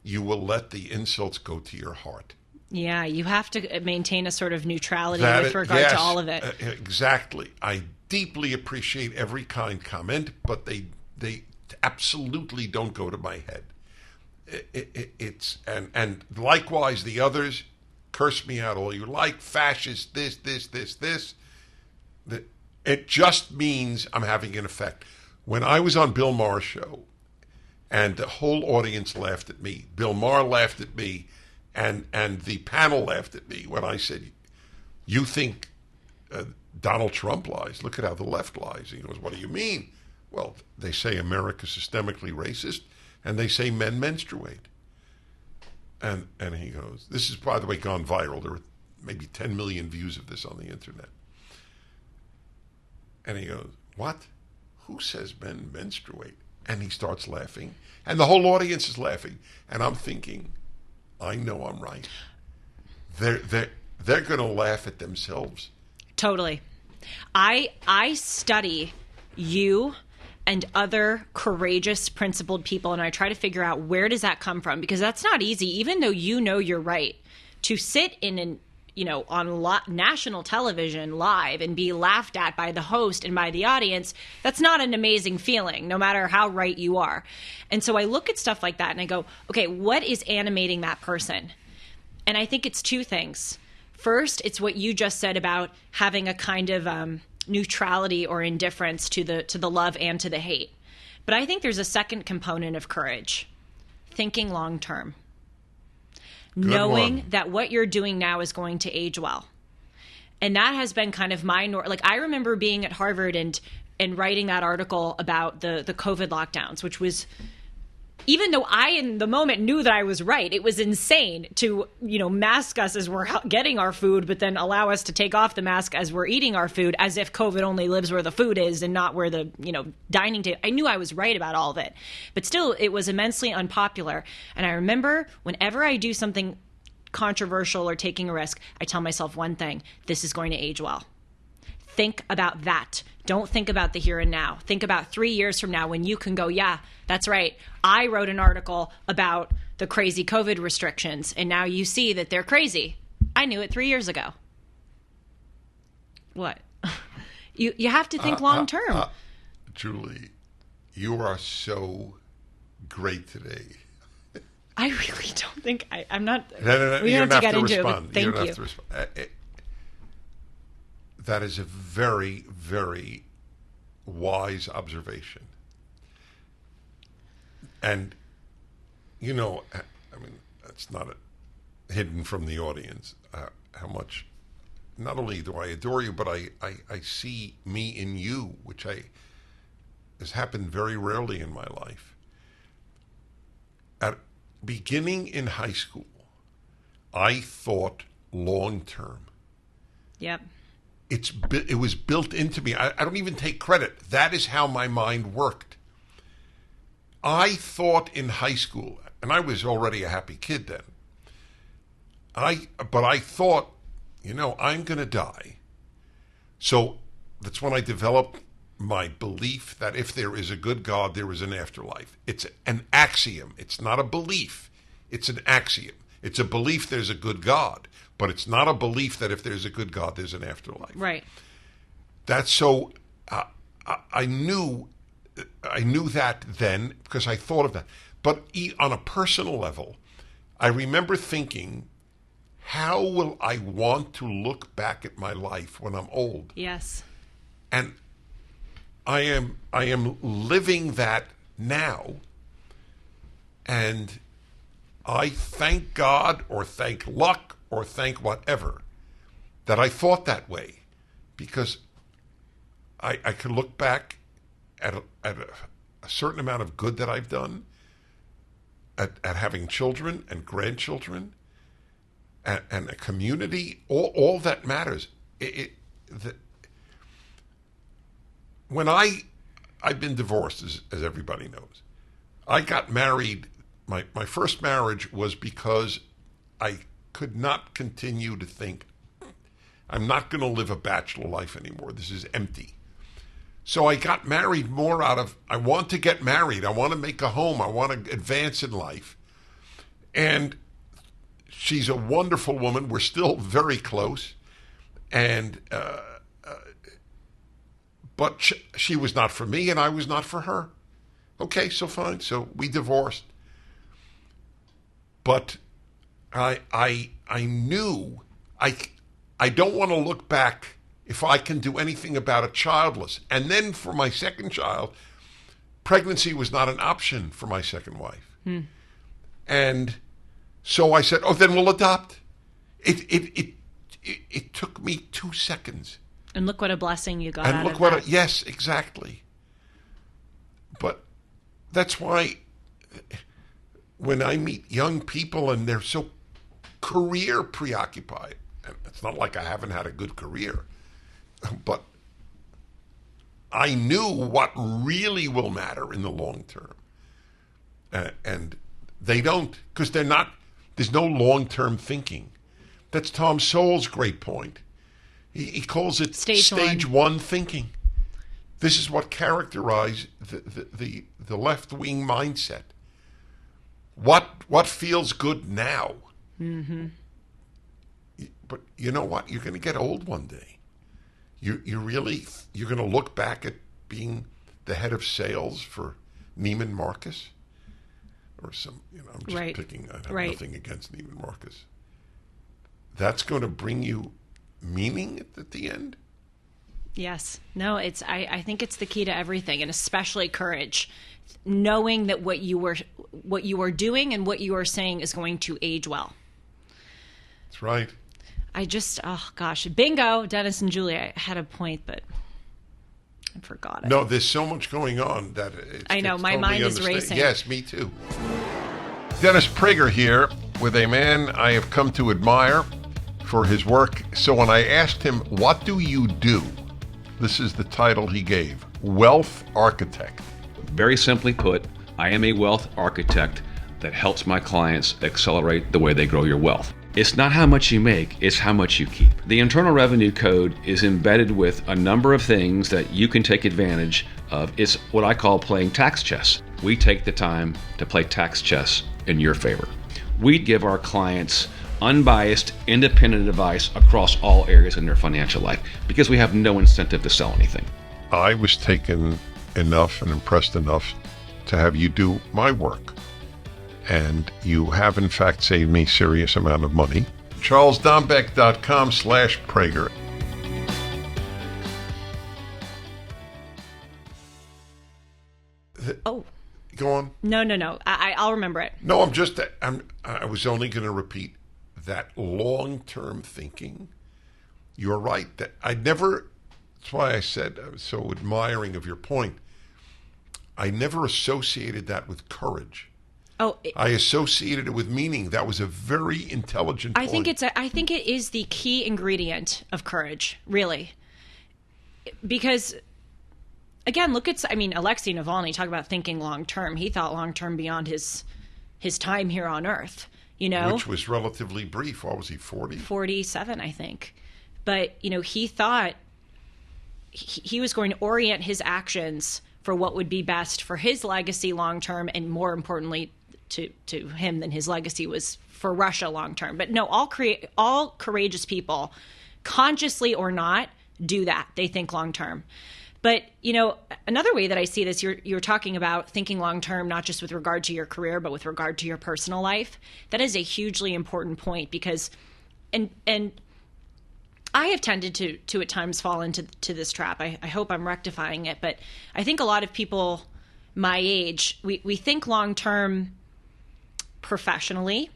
you will let the insults go to your heart. Yeah, you have to maintain a sort of neutrality with regard to all of it. Exactly. I deeply appreciate every kind comment, but they absolutely don't go to my head. And likewise, the others curse me out all you like, fascist, this. It just means I'm having an effect. When I was on Bill Maher's show, and the whole audience laughed at me, Bill Maher laughed at me, and the panel laughed at me when I said, you think Donald Trump lies? Look at how the left lies. He goes, what do you mean? Well, they say America's systemically racist, and they say men menstruate. And he goes, this is, by the way, gone viral. There were maybe 10 million views of this on the internet. And he goes, what? Who says men menstruate? And he starts laughing. And the whole audience is laughing. And I'm thinking, I know I'm right. They're going to laugh at themselves. Totally. I study you and other courageous, principled people, and I try to figure out where does that come from, because that's not easy, even though you know you're right. To sit on national television live and be laughed at by the host and by the audience, that's not an amazing feeling, no matter how right you are. And so I look at stuff like that and I go, okay, what is animating that person? And I think it's two things. First, it's what you just said about having a kind of neutrality or indifference to the love and to the hate. But I think there's a second component of courage: thinking long term, knowing that what you're doing now is going to age well. And that has been kind of my like, I remember being at Harvard and writing that article about the COVID lockdowns, which was, even though I in the moment knew that I was right, it was insane to, mask us as we're getting our food, but then allow us to take off the mask as we're eating our food, as if COVID only lives where the food is and not where the, dining table. I knew I was right about all of it, but still it was immensely unpopular. And I remember whenever I do something controversial or taking a risk, I tell myself one thing: this is going to age well. Think about that. Don't think about the here and now. Think about 3 years from now when you can go, yeah, that's right, I wrote an article about the crazy COVID restrictions, and now you see that they're crazy. I knew it 3 years ago. What? You have to think long term. Julie, you are so great today. I really don't think I'm not. No. We You don't have to get into respond. it. But thank you. Don't have to respond. That is a very, very wise observation. And, it's not hidden from the audience how much, not only do I adore you, but I see me in you, which has happened very rarely in my life. Beginning in high school, I thought long term. Yep. It was built into me. I don't even take credit. That is how my mind worked. I thought in high school, and I was already a happy kid then. But I thought, I'm going to die. So that's when I developed my belief that if there is a good God, there is an afterlife. It's an axiom. It's not a belief. It's an axiom. It's a belief there's a good God, but it's not a belief that if there's a good God, there's an afterlife. Right. That's so. I knew that then because I thought of that. But on a personal level, I remember thinking, how will I want to look back at my life when I'm old? Yes. And I am living that now, and I thank God or thank luck or thank whatever that I thought that way, because I can look back at a certain amount of good that I've done, at having children and grandchildren and a community, all that matters. When I've been divorced, as everybody knows. I got married. My first marriage was because I could not continue to think, I'm not going to live a bachelor life anymore. This is empty. So I got married more out of, I want to get married. I want to make a home. I want to advance in life. And she's a wonderful woman. We're still very close. And but she was not for me, and I was not for her. Okay, so fine. So we divorced. But I knew I don't want to look back if I can do anything about it childless. And then for my second child, pregnancy was not an option for my second wife. And so I said, then we'll adopt. It took me 2 seconds. And look what a blessing you got and out look of what that. Yes, exactly. But that's why when I meet young people and they're so career preoccupied, and it's not like I haven't had a good career, but I knew what really will matter in the long term. And they don't, because there's no long-term thinking. That's Tom Sowell's great point. He calls it stage one thinking. This is what characterizes the left-wing mindset. What feels good now? Mm-hmm. But you know what? You're going to get old one day. You're going to look back at being the head of sales for Neiman Marcus, or some. I'm just picking. I have nothing against Neiman Marcus. That's going to bring you meaning at the end. Yes. No, I think it's the key to everything, and especially courage. Knowing that what you are doing and what you are saying is going to age well. That's right. Oh gosh, bingo, Dennis and Julie. I had a point, but I forgot it. No, there's so much going on that I know, my mind is racing. Yes, me too. Dennis Prager here with a man I have come to admire for his work. So when I asked him, what do you do? This is the title he gave, Wealth Architect. Very simply put, I am a wealth architect that helps my clients accelerate the way they grow your wealth. It's not how much you make, it's how much you keep. The Internal Revenue Code is embedded with a number of things that you can take advantage of. It's what I call playing tax chess. We take the time to play tax chess in your favor. We give our clients unbiased, independent advice across all areas in their financial life because we have no incentive to sell anything. I was taken enough and impressed enough to have you do my work. And you have, in fact, saved me a serious amount of money. CharlesDombeck.com/Prager. Oh. Go on. No. I'll remember it. No, I was only going to repeat that long-term thinking. You're right. That's why I said I was so admiring of your point. I never associated that with courage. I associated it with meaning. That was a very intelligent point. I think it is the key ingredient of courage, really. Because, again, Alexei Navalny, talk about thinking long term. He thought long term beyond his time here on Earth, Which was relatively brief. What was he, 40? 47, I think. But, he thought he was going to orient his actions for what would be best for his legacy long term, and more importantly to him than his legacy was for Russia long term. But no, all courageous people, consciously or not, do that. They think long term. But another way that I see this, you're talking about thinking long term, not just with regard to your career, but with regard to your personal life. That is a hugely important point because, and I have tended to at times fall into this trap. I hope I'm rectifying it, but I think a lot of people my age, we think long term professionally.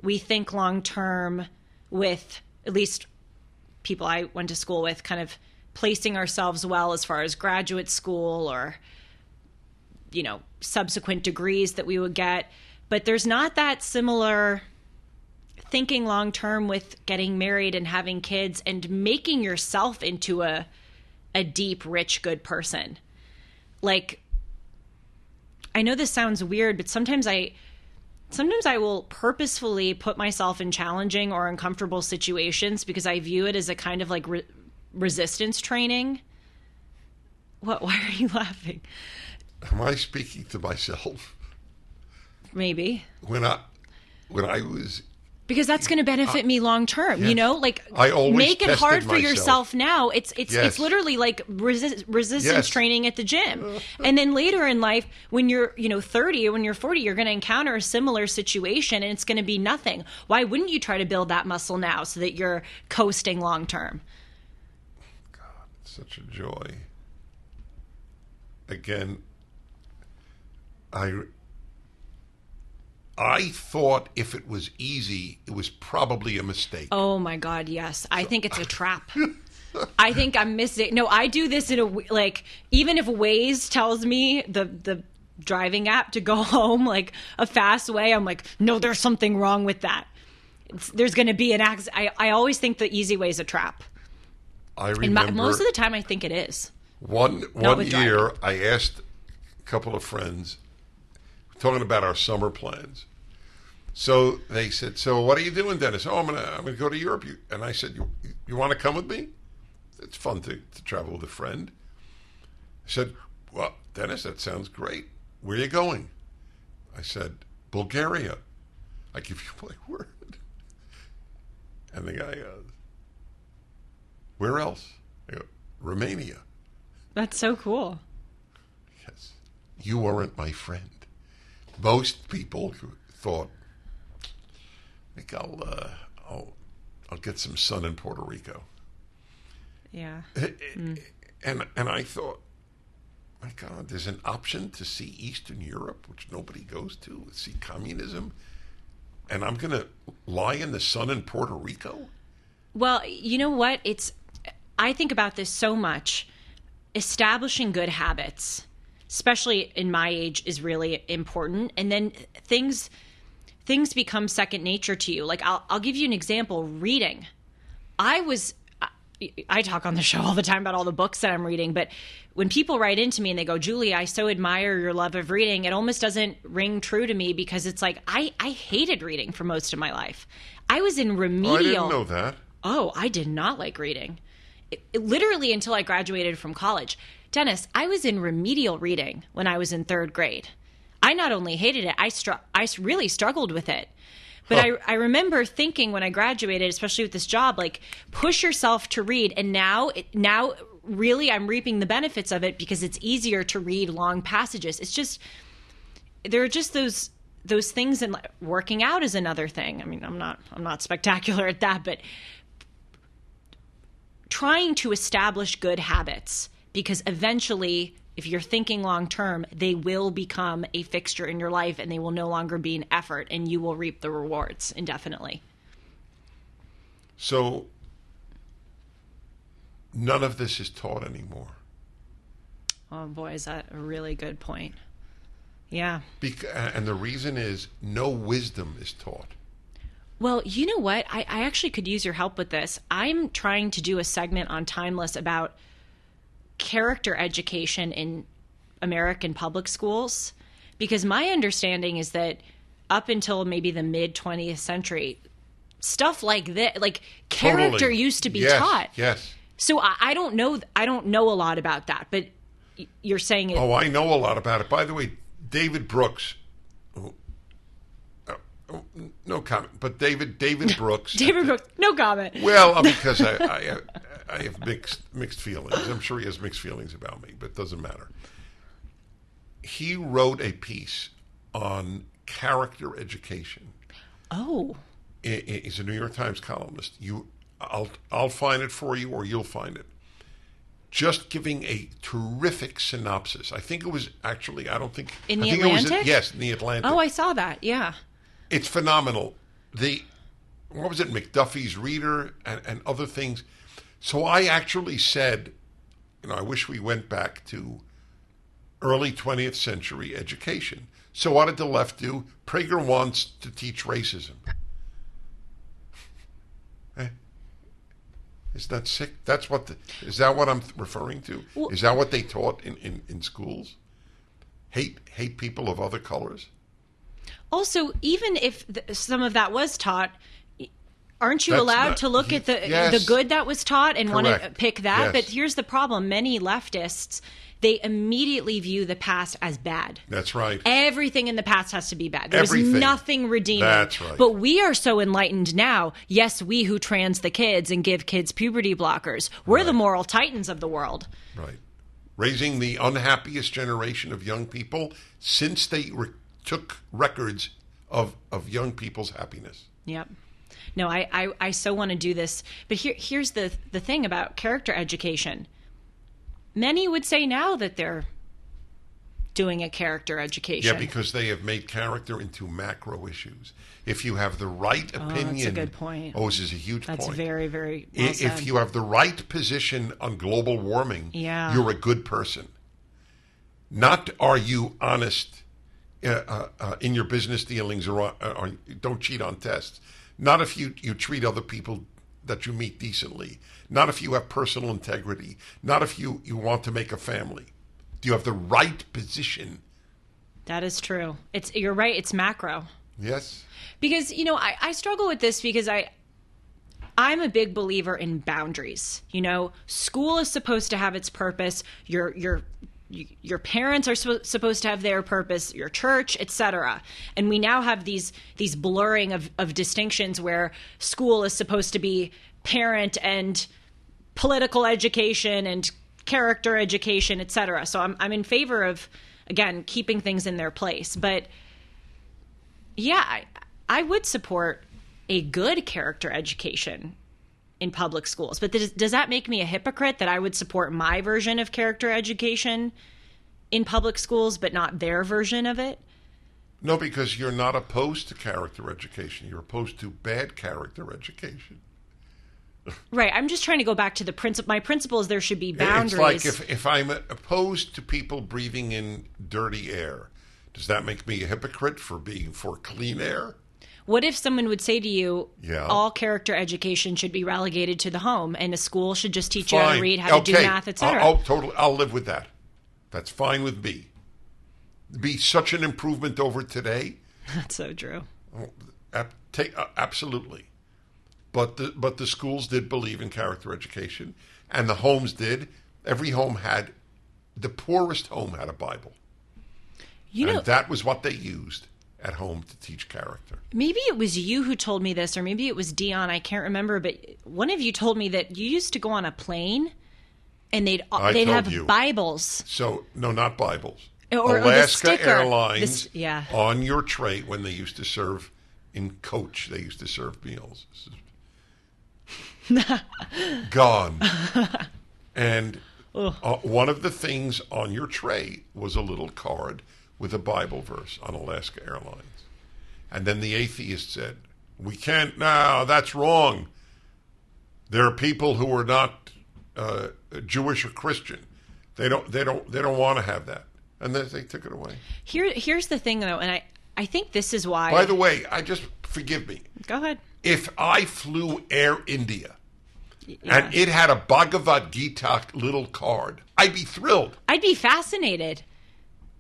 We think long term with, at least people I went to school with, kind of placing ourselves well as far as graduate school or subsequent degrees that we would get. But there's not that similar thinking long term with getting married and having kids and making yourself into a deep, rich, good person. Like, I know this sounds weird, but sometimes I will purposefully put myself in challenging or uncomfortable situations because I view it as a kind of like resistance training. What? Why are you laughing? Am I speaking to myself? Maybe. When I was... Because that's going to benefit me long term, yes. I always make it hard for myself. Yourself now. It's literally like resistance yes. training at the gym. And then later in life, when you're 30 or when you're 40, you're going to encounter a similar situation and it's going to be nothing. Why wouldn't you try to build that muscle now so that you're coasting long term? God, it's such a joy. Again, I thought if it was easy, it was probably a mistake. Oh my God, yes. I think it's a trap. I think I'm missing. No, I do this in even if Waze tells me the driving app to go home like a fast way, I'm like, no, there's something wrong with that. There's going to be an accident. I always think the easy way is a trap. I remember. And most of the time I think it is. One year, I asked a couple of friends, talking about our summer plans. So they said, "So what are you doing, Dennis?" "Oh, I'm gonna go to Europe." And I said, "You want to come with me? It's fun to travel with a friend." I said, "Well, Dennis, that sounds great. Where are you going?" I said, "Bulgaria. I give you my word." And the guy goes, "Where else?" I go, "Romania." That's so cool. Yes. You weren't my friend. Most people thought, I think I'll get some sun in Puerto Rico. Yeah. And I thought, my God, there's an option to see Eastern Europe, which nobody goes to, see communism, and I'm going to lie in the sun in Puerto Rico? Well, you know what? I think about this so much. Establishing good habits, especially in my age, is really important. And then things become second nature to you. Like I'll give you an example. Reading. I talk on the show all the time about all the books that I'm reading, but when people write into me and they go, Julie, I so admire your love of reading, it almost doesn't ring true to me, because it's like I hated reading for most of my life. I was in remedial. Oh, I didn't know that. Oh, I did not like reading. Literally until I graduated from college. Dennis, I was in remedial reading when I was in third grade. I not only hated it, I really struggled with it. But I remember thinking when I graduated, especially with this job, like, push yourself to read. And now really I'm reaping the benefits of it, because it's easier to read long passages. It's just, there are just those things, and working out is another thing. I mean, I'm not spectacular at that, but trying to establish good habits, because eventually, if you're thinking long term, they will become a fixture in your life, and they will no longer be an effort, and you will reap the rewards indefinitely. So none of this is taught anymore. Oh boy, is that a really good point. Yeah. And the reason is no wisdom is taught. Well, you know what? I actually could use your help with this. I'm trying to do a segment on Timeless about character education in American public schools, because my understanding is that up until maybe the mid 20th century, stuff like that, like character, Totally. used to be Yes, taught. Yes. So I don't know a lot about that, but you're saying it. Oh, I know a lot about it. By the way, David Brooks. No comment. But David Brooks. David Brooks, no comment. Well, because I have mixed feelings. I'm sure he has mixed feelings about me, but it doesn't matter. He wrote a piece on character education. Oh. He's a New York Times columnist. I'll find it for you, or you'll find it. Just giving a terrific synopsis. I think it was actually. I don't think in the I think Atlantic. It was, yes, in the Atlantic. Oh, I saw that. Yeah. It's phenomenal. What was it, McDuffie's Reader and other things. So I actually said, I wish we went back to early 20th century education. So what did the left do? Prager wants to teach racism. Isn't that sick? Is that what I'm referring to? Well, is that what they taught in schools? Hate people of other colors? Also, even if some of that was taught, aren't you That's allowed not- to look at the yes. good that was taught and want to Correct. pick that? Yes. But here's the problem. Many leftists, they immediately view the past as bad. That's right. Everything in the past has to be bad. There's Everything. nothing redeeming. That's right. But we are so enlightened now. Yes, we who trans the kids and give kids puberty blockers. We're the moral titans of the world. Right. Raising the unhappiest generation of young people since they took records of young people's happiness. Yep. No, I so want to do this. But here's the thing about character education. Many would say now that they're doing a character education. Yeah, because they have made character into macro issues. If you have the right opinion... that's a good point. Oh, this is a huge That's point. very, very well said. If you have the right position on global warming, Yeah. you're a good person. Not are you honest in your business dealings, or don't cheat on tests. Not if you treat other people that you meet decently. Not if you have personal integrity. Not if you want to make a family. Do you have the right position? That is true. You're right. It's macro. Yes. Because, I struggle with this because I'm a big believer in boundaries. School is supposed to have its purpose. Your parents are supposed to have their purpose, your church, etc. And we now have these blurring of distinctions where school is supposed to be parent and political education and character education, etc. So I'm in favor of, again, keeping things in their place. But yeah, I would support a good character education. in public schools. But does that make me a hypocrite that I would support my version of character education in public schools, but not their version of it? No, because you're not opposed to character education. You're opposed to bad character education. Right. I'm just trying to go back to the principle. My principle is there should be boundaries. It's like if I'm opposed to people breathing in dirty air, does that make me a hypocrite for being for clean air? What if someone would say to you, Yeah. all character education should be relegated to the home and a school should just teach you Fine. how to read, how to do math, etc.? I'll live with that. That's fine with me. Be such an improvement over today. That's so true. Absolutely. But the schools did believe in character education, and the homes did. Every home had, the poorest home had a Bible. And that was what they used at home to teach character. Maybe it was you who told me this, or maybe it was Dion. I can't remember, but one of you told me that you used to go on a plane, and they'd have Bibles. So no, not Bibles. Or Alaska the sticker. Airlines. Yeah. On your tray when they used to serve in coach, they used to serve meals. Gone. And one of the things on your tray was a little card with a Bible verse on Alaska Airlines. And then the atheist said, "We can't. No, that's wrong. There are people who are not Jewish or Christian. They don't want to have that." And then they took it away. Here's the thing, though, and I think this is why. By the way, forgive me. Go ahead. If I flew Air India and it had a Bhagavad Gita little card, I'd be thrilled. I'd be fascinated.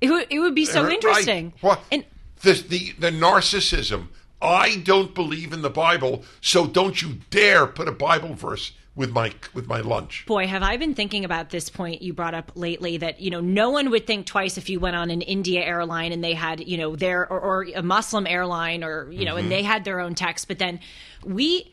It would be so interesting. What? And the narcissism. I don't believe in the Bible, so don't you dare put a Bible verse with my lunch. Boy, have I been thinking about this point you brought up lately, that no one would think twice if you went on an India airline and they had their or a Muslim airline or and they had their own text. But then we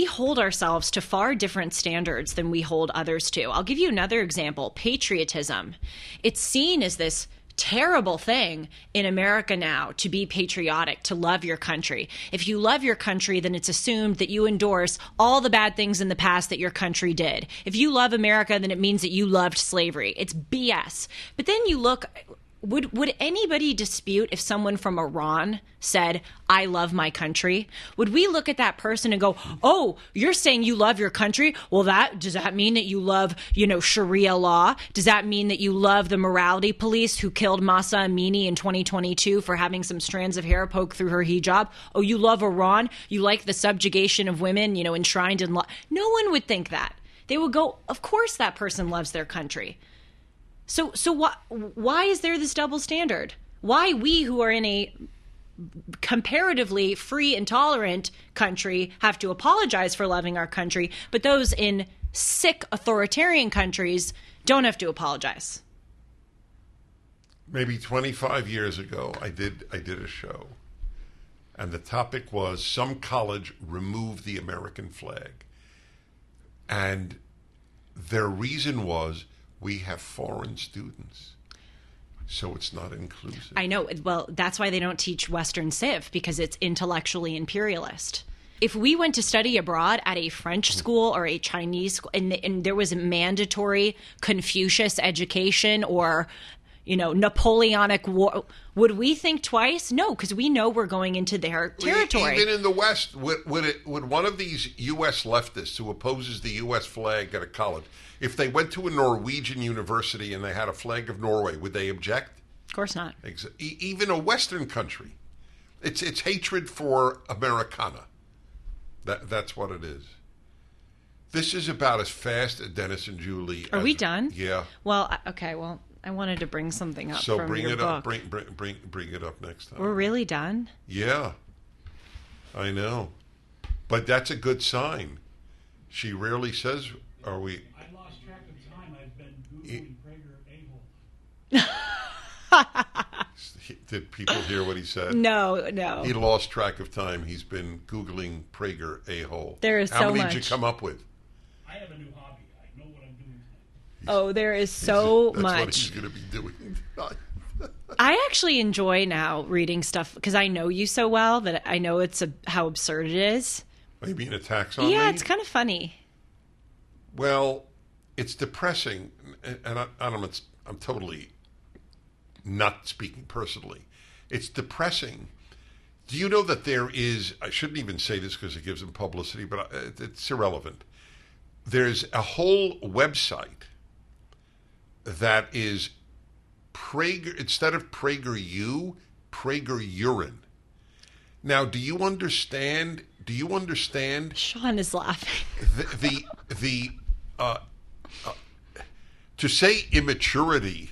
hold ourselves to far different standards than we hold others to. I'll give you another example. Patriotism. It's seen as this terrible thing in America now to be patriotic, to love your country. If you love your country, then it's assumed that you endorse all the bad things in the past that your country did. If you love America, then it means that you loved slavery. It's BS. But then you look, would anybody dispute if someone from Iran said, "I love my country"? Would we look at that person and go, "Oh, you're saying you love your country? Well, does that mean that you love, Sharia law? Does that mean that you love the morality police who killed Mahsa Amini in 2022 for having some strands of hair poke through her hijab? Oh, you love Iran? You like the subjugation of women, enshrined in law?" No one would think that. They would go, "Of course that person loves their country." So why is there this double standard? Why we who are in a comparatively free and tolerant country have to apologize for loving our country, but those in sick authoritarian countries don't have to apologize? Maybe 25 years ago, I did a show, and the topic was some college removed the American flag, and their reason was, we have foreign students, so it's not inclusive. I know. Well, that's why they don't teach Western Civ, because it's intellectually imperialist. If we went to study abroad at a French school or a Chinese school, and there was a mandatory Confucius education or Napoleonic war, would we think twice? No, because we know we're going into their territory. Even in the West, would one of these U.S. leftists who opposes the U.S. flag at a college, if they went to a Norwegian university and they had a flag of Norway, would they object? Of course not. Even a Western country, it's hatred for Americana. That's what it is. This is about as fast as Dennis and Julie. Are we done? Yeah. Well, okay. Well, I wanted to bring something up. So from bring your it book. up. Bring it up next time. We're really done? Yeah, I know, but that's a good sign. She rarely says, "Are we?" I lost track of time. I've been Googling Prager a-hole. Did people hear what he said? No. He lost track of time. He's been Googling Prager a-hole. There is How so many much. did you come up with? I have a new hobby. I know what I'm doing tonight. Oh, there is so That's much. what he's going to be doing tonight. I actually enjoy now reading stuff because I know you so well that I know how absurd it is. Oh, you mean attacks on me? Yeah, it's kind of funny. Well, it's depressing, and I don't know. I'm totally not speaking personally. It's depressing. Do you know that there is? I shouldn't even say this because it gives them publicity, but it's irrelevant. There's a whole website that is Prager instead of PragerU, PragerUrin. Now, do you understand? Sean is laughing. To say immaturity,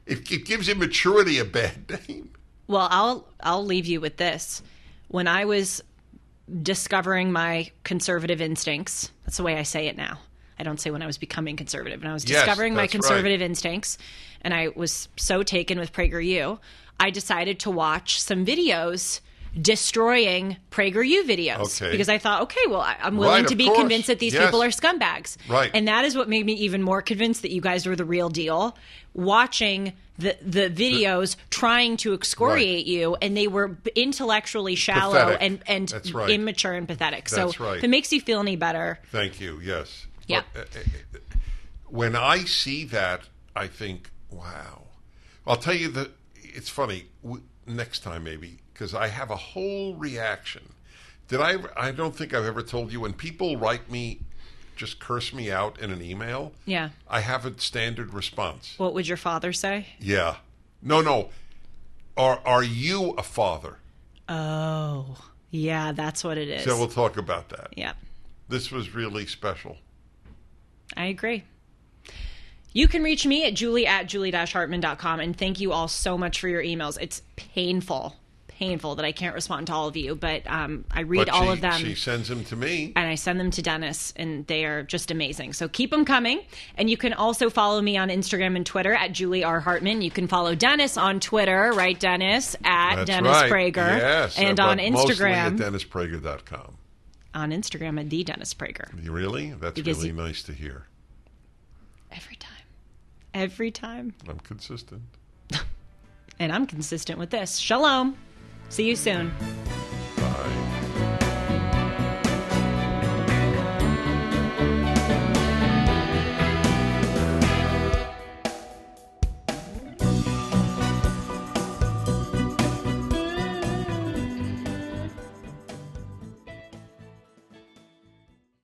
it gives immaturity a bad name. Well, I'll leave you with this. When I was discovering my conservative instincts, that's the way I say it now. I don't say when I was becoming conservative. When I was discovering my conservative instincts, and I was so taken with PragerU, I decided to watch some videos destroying PragerU videos. Okay. Because I thought, okay, well, I'm willing to be convinced that these people are scumbags. Right. And that is what made me even more convinced that you guys were the real deal. Watching the videos trying to excoriate you, and they were intellectually shallow and immature and pathetic. That's so right. if it makes you feel any better. Thank you, yes. Yeah. But, when I see that, I think, wow. I'll tell you that it's funny. Next time maybe, because I have a whole reaction. I don't think I've ever told you when people write me, just curse me out in an email. Yeah. I have a standard response. What would your father say? Yeah. No. Are you a father? Oh, yeah, that's what it is. So we'll talk about that. Yeah. This was really special. I agree. You can reach me at julie@julie-hartman.com, and thank you all so much for your emails. It's painful that I can't respond to all of you, but I read all of them. She sends them to me. And I send them to Dennis, and they are just amazing. So keep them coming. And you can also follow me on Instagram and Twitter at Julie R. Hartman. You can follow Dennis on Twitter, right, Dennis? That's Dennis right. Prager. Yes. And on Instagram. Mostly at DennisPrager.com. On Instagram at the Dennis Prager. Really? That's really nice to hear. Every time. I'm consistent. And I'm consistent with this. Shalom. See you soon.